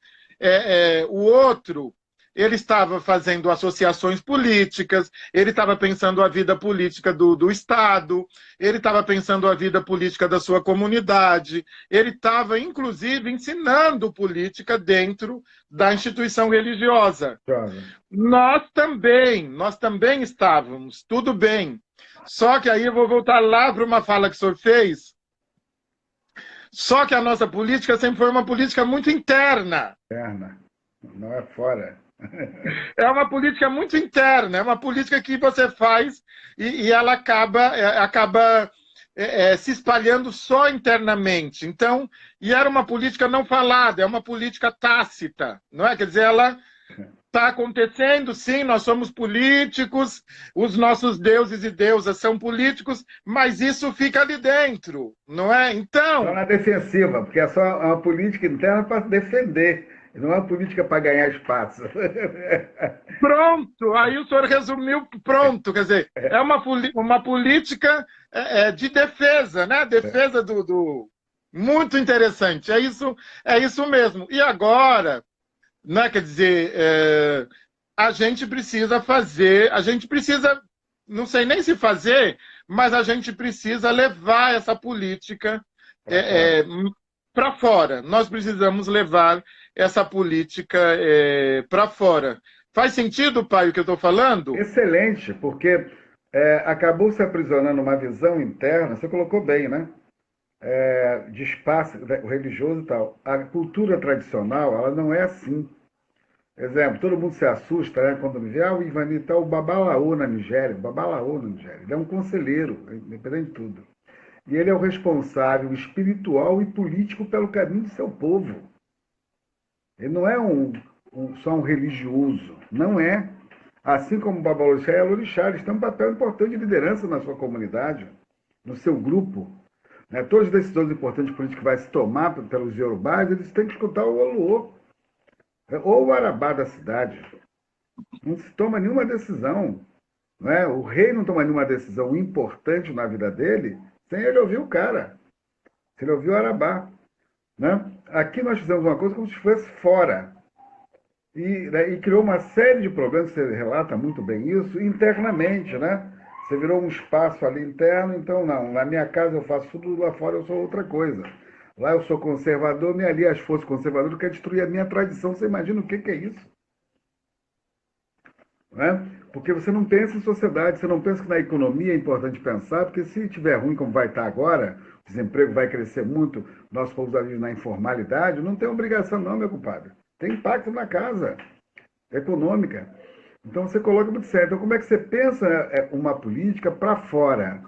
o outro ele estava fazendo associações políticas, ele estava pensando a vida política do Estado, ele estava pensando a vida política da sua comunidade, ele estava, inclusive, ensinando política dentro da instituição religiosa. Nós também estávamos, tudo bem. Só que aí eu vou voltar lá para uma fala que o senhor fez. Só que a nossa política sempre foi uma política muito interna. Interna, não é fora. É uma política muito interna, é uma política que você faz e ela acaba se espalhando só internamente. Então, e era uma política não falada, é uma política tácita, não é? Quer dizer, Está acontecendo, sim, nós somos políticos, os nossos deuses e deusas são políticos, mas isso fica ali dentro, não é? Só Então, na defensiva, porque é só uma política interna para defender, não é uma política para ganhar espaço. pronto, aí o senhor resumiu, pronto, quer dizer, é uma política de defesa, né? Defesa do. Muito interessante, é isso mesmo. E agora, né, quer dizer, a gente precisa fazer, a gente precisa, não sei nem se fazer, mas a gente precisa levar essa política Para fora. para fora. Nós precisamos levar essa política para fora. Faz sentido, pai, o que eu estou falando? Excelente, porque acabou se aprisionando uma visão interna, você colocou bem, né? De espaço religioso e tal. A cultura tradicional, ela não é assim. Exemplo, todo mundo se assusta, né, quando me vê, o Ivani está o Babalaô na Nigéria, o Babalaô na Nigéria. Ele é um conselheiro, independente de tudo. E ele é o responsável espiritual e político pelo caminho do seu povo. Ele não é só um religioso, não é. Assim como o Babalorixá e a Lorixá, eles têm um papel importante de liderança na sua comunidade, no seu grupo. Né? Todas as decisões importantes políticas que vai se tomar pelos iorubás, eles têm que escutar o Oluô, ou o Arabá da cidade. Não se toma nenhuma decisão. Não é? O rei não toma nenhuma decisão importante na vida dele sem ele ouvir o cara, se ele ouvir o Arabá. Né? Aqui nós fizemos uma coisa como se fosse fora. E criou uma série de problemas, você relata muito bem isso, internamente, né? Você virou um espaço ali interno, então não, na minha casa eu faço tudo, lá fora eu sou outra coisa. Lá eu sou conservador, me ali as forças conservadoras querem destruir a minha tradição. Você imagina o que é isso? Né? Porque você não pensa em sociedade, você não pensa que na economia é importante pensar, porque se estiver ruim como vai estar agora, o desemprego vai crescer muito, nosso povo vive na informalidade, não tem obrigação não, meu compadre. Tem impacto na casa econômica. Então você coloca muito certo. Então como é que você pensa uma política para fora?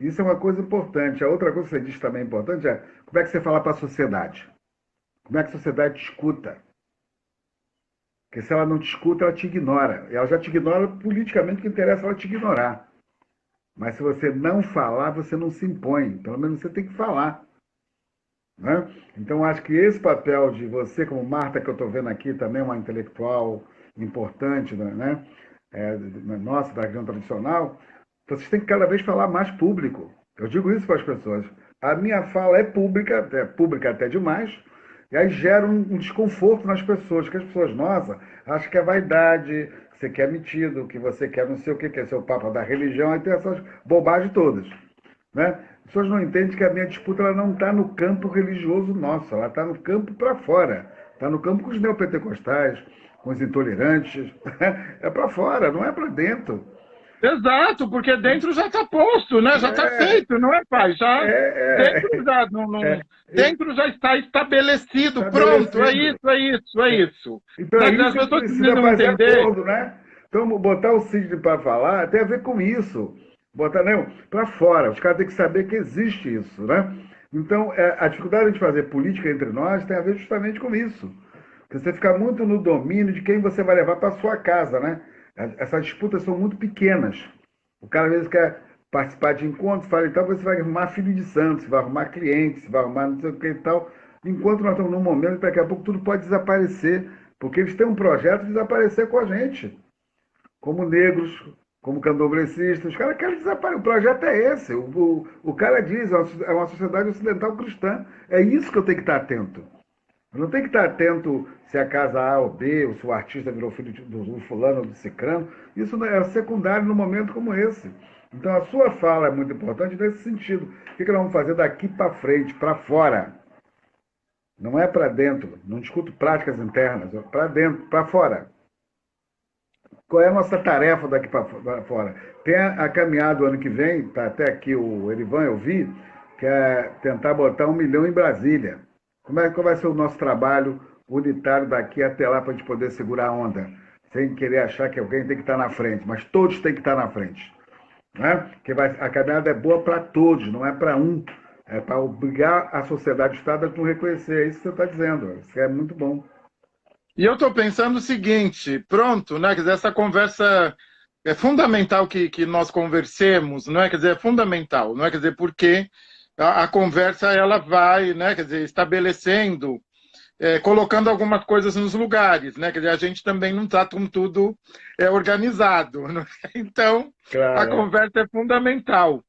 Isso é uma coisa importante. A outra coisa que você diz também importante é como é que você fala para a sociedade? Como é que a sociedade te escuta? Porque se ela não te escuta, ela te ignora. E ela já te ignora politicamente, o que interessa é ela te ignorar. Mas se você não falar, você não se impõe. Pelo menos você tem que falar. Né? Então, acho que esse papel de você, como Marta, que eu estou vendo aqui, também uma intelectual importante, né? Nossa, da região tradicional, vocês têm que cada vez falar mais público. Eu digo isso para as pessoas. A minha fala é pública até demais, e aí gera um desconforto nas pessoas, que as pessoas, nossa, acham que é vaidade, que você quer metido, que você quer não sei o que é ser o papa da religião, aí tem essas bobagens todas. Né? As pessoas não entendem que a minha disputa ela não está no campo religioso nosso, ela está no campo para fora. Está no campo com os neopentecostais, com os intolerantes. É para fora, não é para dentro. Exato, porque dentro já está posto, né? Já está É, feito, não é, pai? Já, dentro, já, é, dentro já está estabelecido, pronto, é estabelecido. isso, é isso, é isso. Então é Mas isso as que a gente pessoas precisa precisam fazer entender. acordo, né? Então, botar o Sidney para falar tem a ver com isso. Botar, não, para fora. Os caras têm que saber que existe isso, né? Então, a dificuldade de fazer política entre nós tem a ver justamente com isso. Você fica muito no domínio de quem você vai levar para sua casa, né? Essas disputas são muito pequenas. O cara às vezes quer participar de encontros, fala e tal, você vai arrumar filho de santo, você vai arrumar clientes, você vai arrumar não sei o que e tal. Enquanto nós estamos num momento que daqui a pouco tudo pode desaparecer, porque eles têm um projeto de desaparecer com a gente. Como negros, como candomblecistas, os caras querem desaparecer. O projeto é esse. O cara diz, é uma sociedade ocidental cristã. É isso que eu tenho que estar atento. Eu não tenho que estar atento se a casa A ou B, ou se o artista virou filho do fulano ou do cicrano. Isso é secundário num momento como esse. Então a sua fala é muito importante nesse sentido. O que nós vamos fazer daqui para frente, para fora? Não é para dentro. Não discuto práticas internas, é para dentro, para fora. Qual é a nossa tarefa daqui para fora? Tem a caminhada do ano que vem, está até aqui o Erivan, eu vi, que é tentar botar 1 milhão em Brasília. Qual vai ser o nosso trabalho unitário daqui até lá para a gente poder segurar a onda? Sem querer achar que alguém tem que estar na frente, mas todos têm que estar na frente. Né? A caminhada é boa para todos, não é para um. É para obrigar a sociedade, o Estado a não reconhecer. É isso que você está dizendo. Isso é muito bom. E eu estou pensando o seguinte, pronto, né? Quer dizer, essa conversa é fundamental que nós conversemos, não é? Quer dizer, é fundamental, não é? Quer dizer, porque a conversa ela vai, né? Quer dizer, estabelecendo, colocando algumas coisas nos lugares, né? Quer dizer, a gente também não está com tudo organizado, não é? Então, a Claro, é. conversa é fundamental.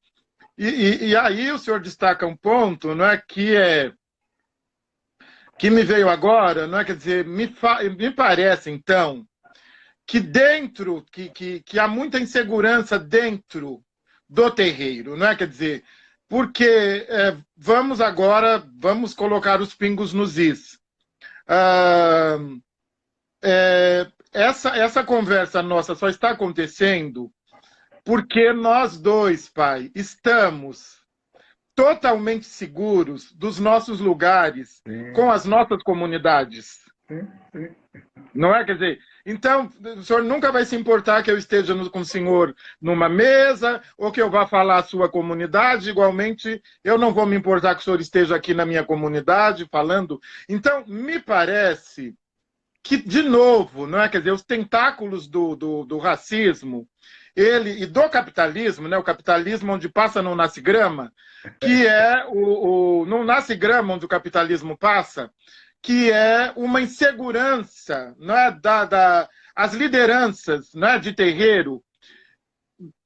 E aí o senhor destaca um ponto, não é? Que me veio agora, não é? Quer dizer, me parece, então, que dentro, que há muita insegurança dentro do terreiro, não é? Quer dizer, porque vamos colocar os pingos nos is. Ah, essa conversa nossa só está acontecendo porque nós dois, pai, estamos totalmente seguros dos nossos lugares Sim, com as nossas comunidades. sim, sim. Não é? Quer dizer, então, o senhor nunca vai se importar que eu esteja com o senhor numa mesa ou que eu vá falar à sua comunidade. Igualmente, eu não vou me importar que o senhor esteja aqui na minha comunidade falando. Então, me parece que, de novo, não é? Quer dizer, os tentáculos do racismo e do capitalismo, né? O capitalismo onde passa não nasce grama, que é não nasce grama onde o capitalismo passa, que é uma insegurança, não é, as lideranças, não é, de terreiro,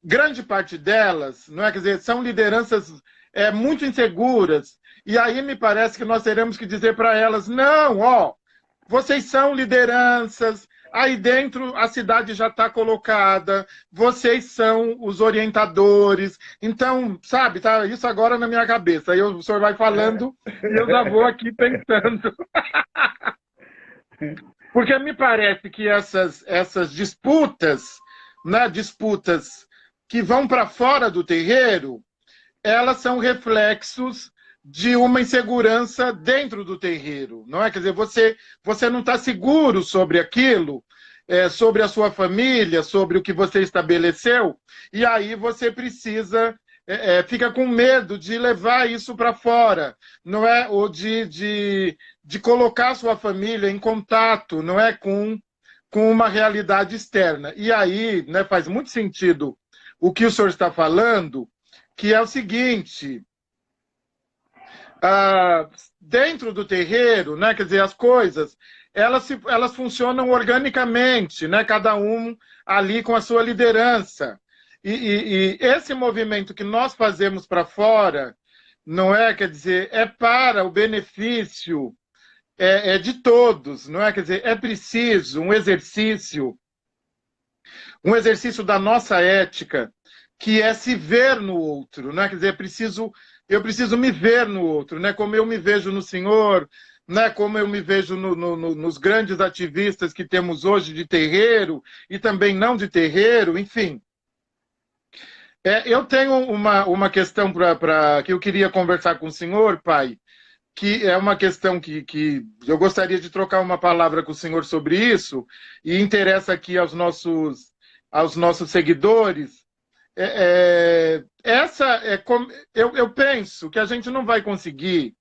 grande parte delas, não é, quer dizer, são lideranças muito inseguras. E aí me parece que nós teremos que dizer para elas, não, ó, vocês são lideranças, aí dentro a cidade já está colocada, vocês são os orientadores. Então, sabe, tá isso agora na minha cabeça. Aí o senhor vai falando e eu já vou aqui pensando. Porque me parece que essas disputas, né, disputas que vão para fora do terreiro, elas são reflexos de uma insegurança dentro do terreiro, não é? Quer dizer, você não está seguro sobre aquilo, sobre a sua família, sobre o que você estabeleceu, e aí você precisa, fica com medo de levar isso para fora, não é? Ou de colocar a sua família em contato, não é? Com uma realidade externa. E aí, né, faz muito sentido o que o senhor está falando, que é o seguinte, dentro do terreiro, né, quer dizer, as coisas, elas funcionam organicamente, né, cada um ali com a sua liderança. E esse movimento que nós fazemos para fora, não é, quer dizer, é para o benefício de todos, não é, quer dizer, é preciso um exercício da nossa ética, que é se ver no outro, né? Quer dizer, eu preciso me ver no outro, né? Como eu me vejo no Senhor, né? Como eu me vejo nos grandes ativistas que temos hoje de terreiro e também não de terreiro, enfim. Eu tenho uma questão que eu queria conversar com o senhor, pai, que é uma questão que eu gostaria de trocar uma palavra com o senhor sobre isso, e interessa aqui aos nossos seguidores. Eu penso que a gente não vai conseguir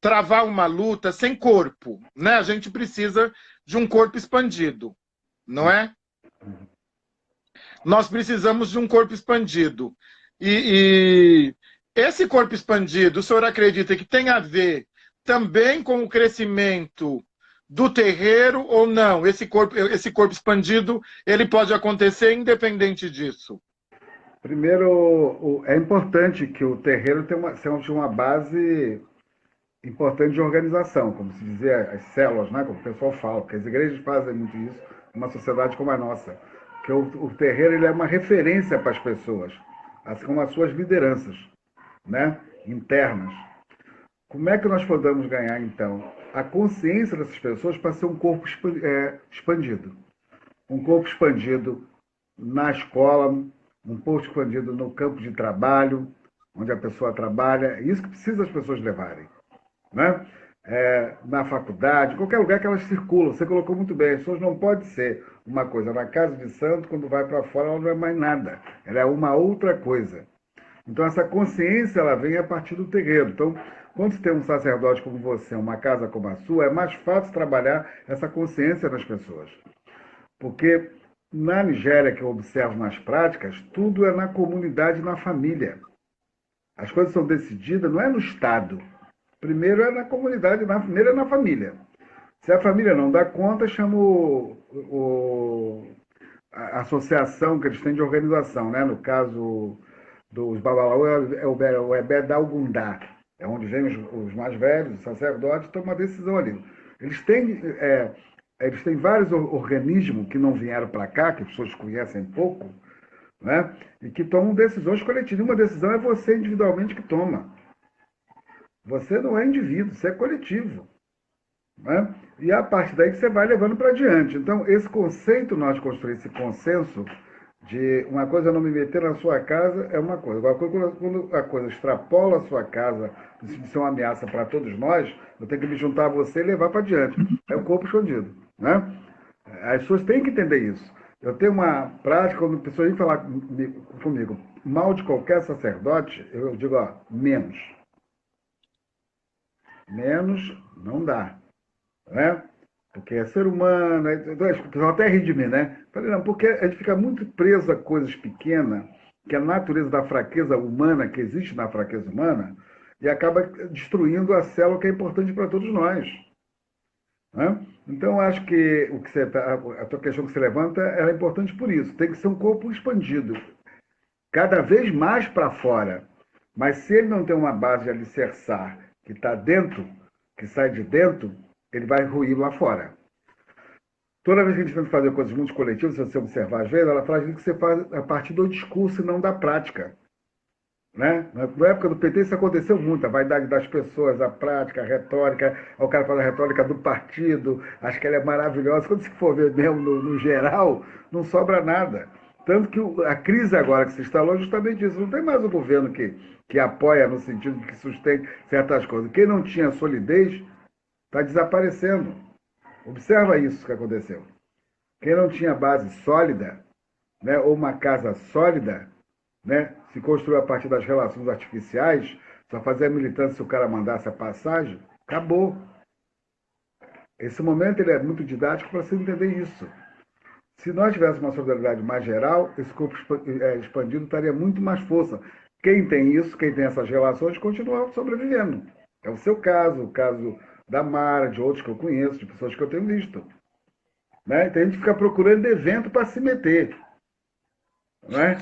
travar uma luta sem corpo, né? A gente precisa de um corpo expandido, não é? Nós precisamos de um corpo expandido. E esse corpo expandido, o senhor acredita que tem a ver também com o crescimento do terreiro ou não? Esse corpo expandido, ele pode acontecer independente disso. Primeiro, é importante que o terreiro seja uma base importante de organização, como se dizia, as células, né, como o pessoal fala, porque as igrejas fazem muito isso, numa sociedade como a nossa. Que o terreiro ele é uma referência para as pessoas, assim como as suas lideranças, né, internas. Como é que nós podemos ganhar, então, a consciência dessas pessoas para ser um corpo expandido? Um corpo expandido na escola, um corpo expandido no campo de trabalho, onde a pessoa trabalha. É isso que precisa as pessoas levarem. Né? Na faculdade, qualquer lugar que elas circulam. Você colocou muito bem, as pessoas não pode ser uma coisa na casa de santo, quando vai para fora ela não é mais nada. Ela é uma outra coisa. Então essa consciência ela vem a partir do terreiro. Então Quando você tem um sacerdote como você, uma casa como a sua, é mais fácil trabalhar essa consciência nas pessoas. Porque na Nigéria, que eu observo nas práticas, tudo é na comunidade e na família. As coisas são decididas, não é no Estado. Primeiro é na comunidade, primeiro é na família. Se a família não dá conta, chama a associação que eles têm de organização, né? No caso dos Babalaú, é o Ebedalgundá, é onde vêm os mais velhos, os sacerdotes, tomam uma decisão ali. Eles têm vários organismos que não vieram para cá, que as pessoas conhecem pouco, né? E que tomam decisões coletivas. Uma decisão é você individualmente que toma. Você não é indivíduo, você é coletivo. Né? E é a partir daí que você vai levando para adiante. Então, esse conceito, nós construir esse consenso de uma coisa não me meter na sua casa é uma coisa. Agora, quando a coisa extrapola a sua casa, de ser uma ameaça para todos nós, eu tenho que me juntar a você e levar para adiante. É o corpo escondido. Né? As pessoas têm que entender isso. Eu tenho uma prática, quando pessoas vêm falar comigo mal de qualquer sacerdote, eu digo, ó, menos. Menos não dá. Né? Porque é ser humano, o pessoal até ri de mim, né? Falei, não, porque a gente fica muito preso a coisas pequenas, que é a natureza da fraqueza humana, que existe na fraqueza humana, e acaba destruindo a célula que é importante para todos nós. Né? Então, acho que a tua questão que você levanta é importante por isso. Tem que ser um corpo expandido, cada vez mais para fora. Mas se ele não tem uma base de alicerçar, que está dentro, que sai de dentro, ele vai ruir lá fora. Toda vez que a gente tenta fazer coisas muito coletivas, se você observar às vezes, ela faz que você faz a partir do discurso e não da prática. Né? Na época do PT isso aconteceu muito, a vaidade das pessoas, a prática, a retórica, o cara faz a retórica do partido, acho que ela é maravilhosa. Quando você for ver mesmo no geral, não sobra nada. Tanto que a crise agora que se instalou é justamente isso. Não tem mais um governo que apoia no sentido de que sustém certas coisas. Quem não tinha solidez está desaparecendo. Observa isso que aconteceu. Quem não tinha base sólida, né, ou uma casa sólida, né, se construiu a partir das relações artificiais, só fazia militância se o cara mandasse a passagem, acabou. Esse momento ele é muito didático para você entender isso. Se nós tivéssemos uma solidariedade mais geral, esse corpo expandido estaria muito mais força. Quem tem isso, quem tem essas relações, continua sobrevivendo. É o seu caso, o caso da Mara, de outros que eu conheço, de pessoas que eu tenho visto. Né? Então a gente fica procurando evento para se meter. Não é?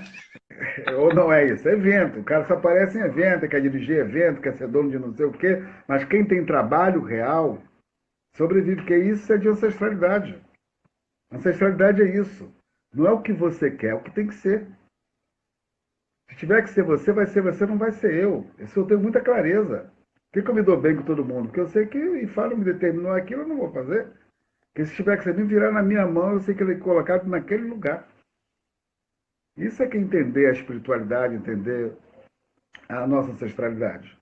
Ou não é isso? É evento. O cara só aparece em evento, quer dirigir evento, quer ser dono de não sei o quê. Mas quem tem trabalho real sobrevive, porque isso é de ancestralidade. Ancestralidade é isso. Não é o que você quer, é o que tem que ser. Se tiver que ser você, vai ser você, não vai ser eu. Isso eu tenho muita clareza. Por que eu me dou bem com todo mundo? Porque eu sei que e falo me determinou aquilo, eu não vou fazer. Porque se tiver que ser me virar na minha mão, eu sei que ele é colocado naquele lugar. Isso é que entender a espiritualidade, entender a nossa ancestralidade.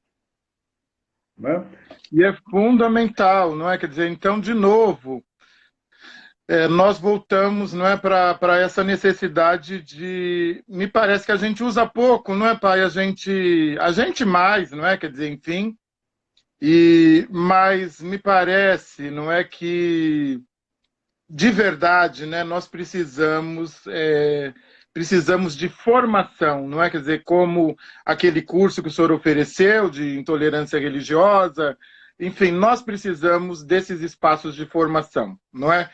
Não é? E é fundamental, não é? Quer dizer, então, de novo, nós voltamos, não é, para essa necessidade de... Me parece que a gente usa pouco, não é, pai? A gente mais, não é? Quer dizer, enfim... Mas me parece, não é, que de verdade, né, nós precisamos de formação, não é? Quer dizer, como aquele curso que o senhor ofereceu de intolerância religiosa, enfim, nós precisamos desses espaços de formação, não é?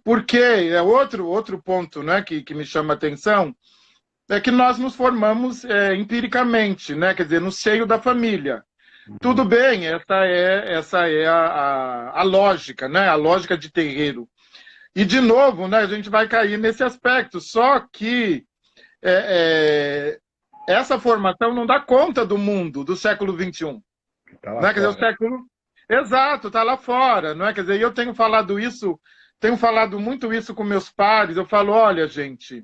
Porque é outro ponto, não é, que me chama a atenção, é que nós nos formamos empiricamente, né? Quer dizer, no seio da família. Tudo bem, essa é a lógica, né? A lógica de terreiro. E, de novo, né, a gente vai cair nesse aspecto, só que essa formação não dá conta do mundo do século XXI. Tá lá né? Quer dizer, o fora. século... Exato, está lá fora. Não é? Quer dizer, eu tenho falado muito isso com meus pares. Eu falo, olha, gente...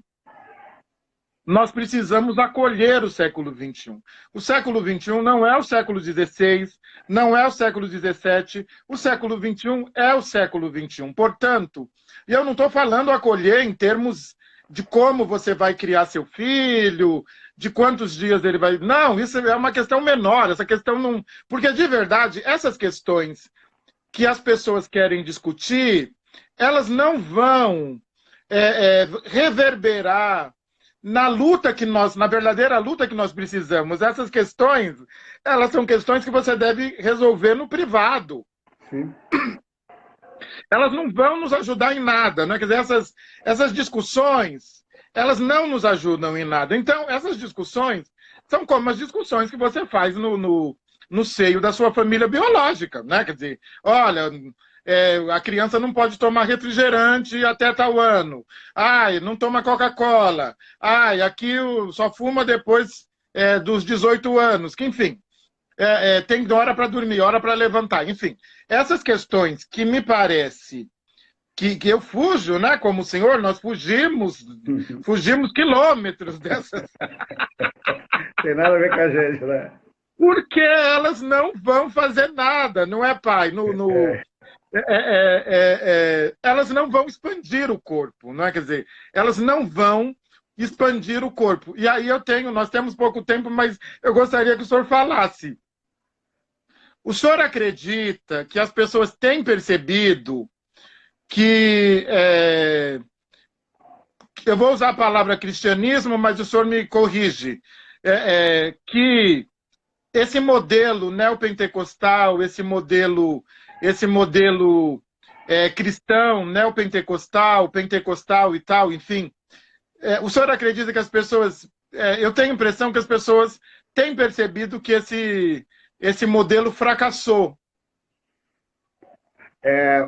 Nós precisamos acolher o século XXI. O século XXI não é o século XVI, não é o século XVII, o século XXI é o século XXI. Portanto, e eu não estou falando acolher em termos de como você vai criar seu filho, de quantos dias ele vai. Não, isso é uma questão menor, essa questão não. Porque, de verdade, essas questões que as pessoas querem discutir, elas não vão reverberar na luta que nós, na verdadeira luta que nós precisamos. Essas questões, elas são questões que você deve resolver no privado. Sim. Elas não vão nos ajudar em nada, né? Quer dizer, essas discussões, elas não nos ajudam em nada. Então, essas discussões são como as discussões que você faz no seio da sua família biológica, né? Quer dizer, olha, a criança não pode tomar refrigerante até tal ano. Ai, não toma Coca-Cola. Ai, aqui só fuma depois dos 18 anos. Que, enfim, tem hora para dormir, hora para levantar. Enfim, essas questões que me parece que eu fujo, né? Como o senhor, nós fugimos quilômetros dessas. Tem nada a ver com a gente, né? Porque elas não vão fazer nada, não é, pai? Elas não vão expandir o corpo, não é? Quer dizer, elas não vão expandir o corpo. E aí nós temos pouco tempo, mas eu gostaria que o senhor falasse. O senhor acredita que as pessoas têm percebido que eu vou usar a palavra cristianismo, mas o senhor me corrige, que esse modelo neopentecostal, esse modelo cristão, neopentecostal, pentecostal e tal, enfim, o senhor acredita que as pessoas... eu tenho a impressão que as pessoas têm percebido que esse modelo fracassou.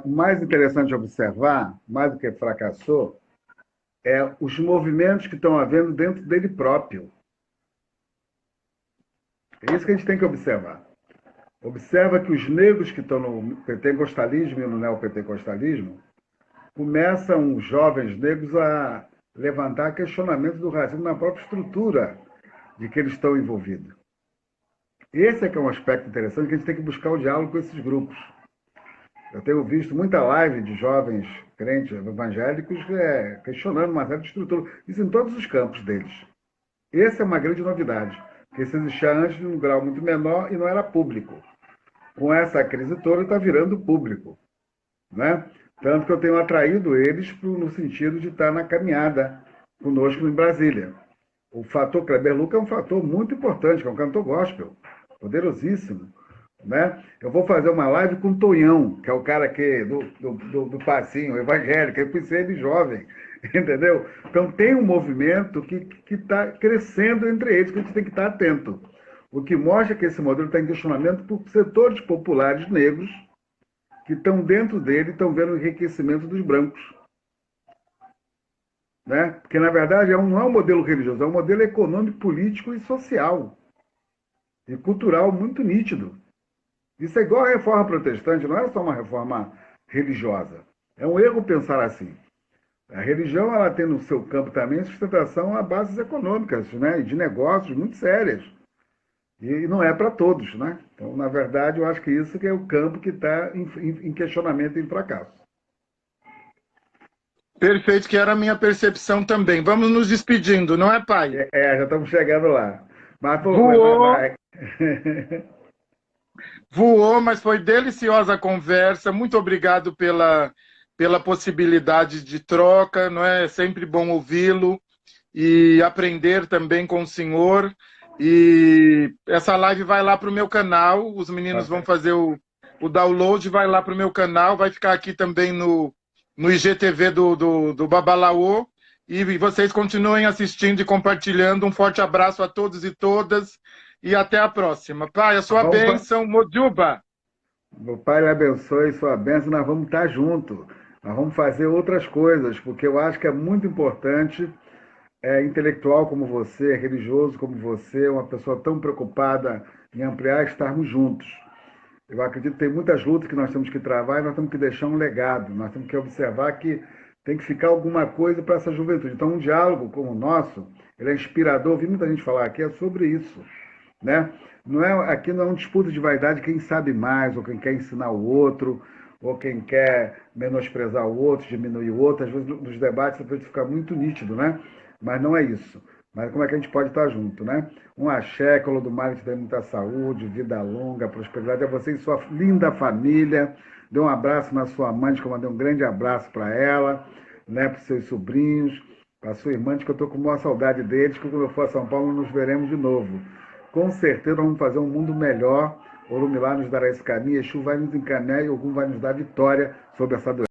O mais interessante de observar, mais do que fracassou, é os movimentos que estão havendo dentro dele próprio. É isso que a gente tem que observar. Observa que os negros que estão no pentecostalismo e no neopentecostalismo começam, os jovens negros, a levantar questionamentos do racismo na própria estrutura de que eles estão envolvidos. Esse é que é um aspecto interessante, que a gente tem que buscar o diálogo com esses grupos. Eu tenho visto muita live de jovens crentes evangélicos questionando uma certa estrutura. Isso em todos os campos deles. Essa é uma grande novidade, porque isso existia antes de um grau muito menor e não era público. Com essa crise toda está virando público, né? Tanto que eu tenho atraído eles no sentido de estar na caminhada conosco em Brasília. O fator Kleber Lucas é um fator muito importante, que é um cantor gospel, poderosíssimo, né? Eu vou fazer uma live com o Tonhão, que é o cara do passinho evangélico, eu conheci ele jovem, entendeu? Então tem um movimento que está crescendo entre eles, que a gente tem que estar atento. O que mostra que esse modelo está em questionamento por setores populares negros que estão dentro dele e estão vendo o enriquecimento dos brancos. Né? Porque, na verdade, não é um modelo religioso, é um modelo econômico, político e social. E cultural muito nítido. Isso é igual a reforma protestante, não é só uma reforma religiosa. É um erro pensar assim. A religião ela tem no seu campo também sustentação a bases econômicas, né? E de negócios muito sérias. E não é para todos, né? Então, na verdade, eu acho que isso que é o campo que está em questionamento e em fracasso. Perfeito, que era a minha percepção também. Vamos nos despedindo, não é, pai? Já estamos chegando lá. Mas, Voou, mas foi deliciosa a conversa. Muito obrigado pela possibilidade de troca, não é? É sempre bom ouvi-lo e aprender também com o senhor. E essa live vai lá para o meu canal, os meninos vão fazer o download, vai lá para o meu canal, vai ficar aqui também no IGTV do Babalaô, e vocês continuem assistindo e compartilhando. Um forte abraço a todos e todas, e até a próxima. Pai, a sua bênção, Mojuba. Meu Pai lhe abençoe, sua bênção, nós vamos estar juntos. Nós vamos fazer outras coisas, porque eu acho que é muito importante, intelectual como você, religioso como você, uma pessoa tão preocupada em ampliar, estarmos juntos. Eu acredito que tem muitas lutas que nós temos que travar e nós temos que deixar um legado. Nós temos que observar que tem que ficar alguma coisa para essa juventude. Então, um diálogo como o nosso, ele é inspirador. Ouvi muita gente falar aqui sobre isso, né? Aqui não é uma disputa de vaidade quem sabe mais ou quem quer ensinar o outro. ou quem quer menosprezar o outro, diminuir o outro. Às vezes, nos debates, às vezes fica muito nítido, né? Mas não é isso. Mas como é que a gente pode estar junto, né? Um axé, que o Lodumare te dê muita saúde, vida longa, prosperidade a você e sua linda família. Dê um abraço na sua mãe, que eu mandei um grande abraço para ela, né? Para os seus sobrinhos, para a sua irmã, que eu estou com maior saudade deles, que quando eu for a São Paulo nos veremos de novo. Com certeza vamos fazer um mundo melhor. Orumilá nos dará esse caminho, Exu vai nos encaminhar e Ogum vai nos dar vitória sobre essa doença.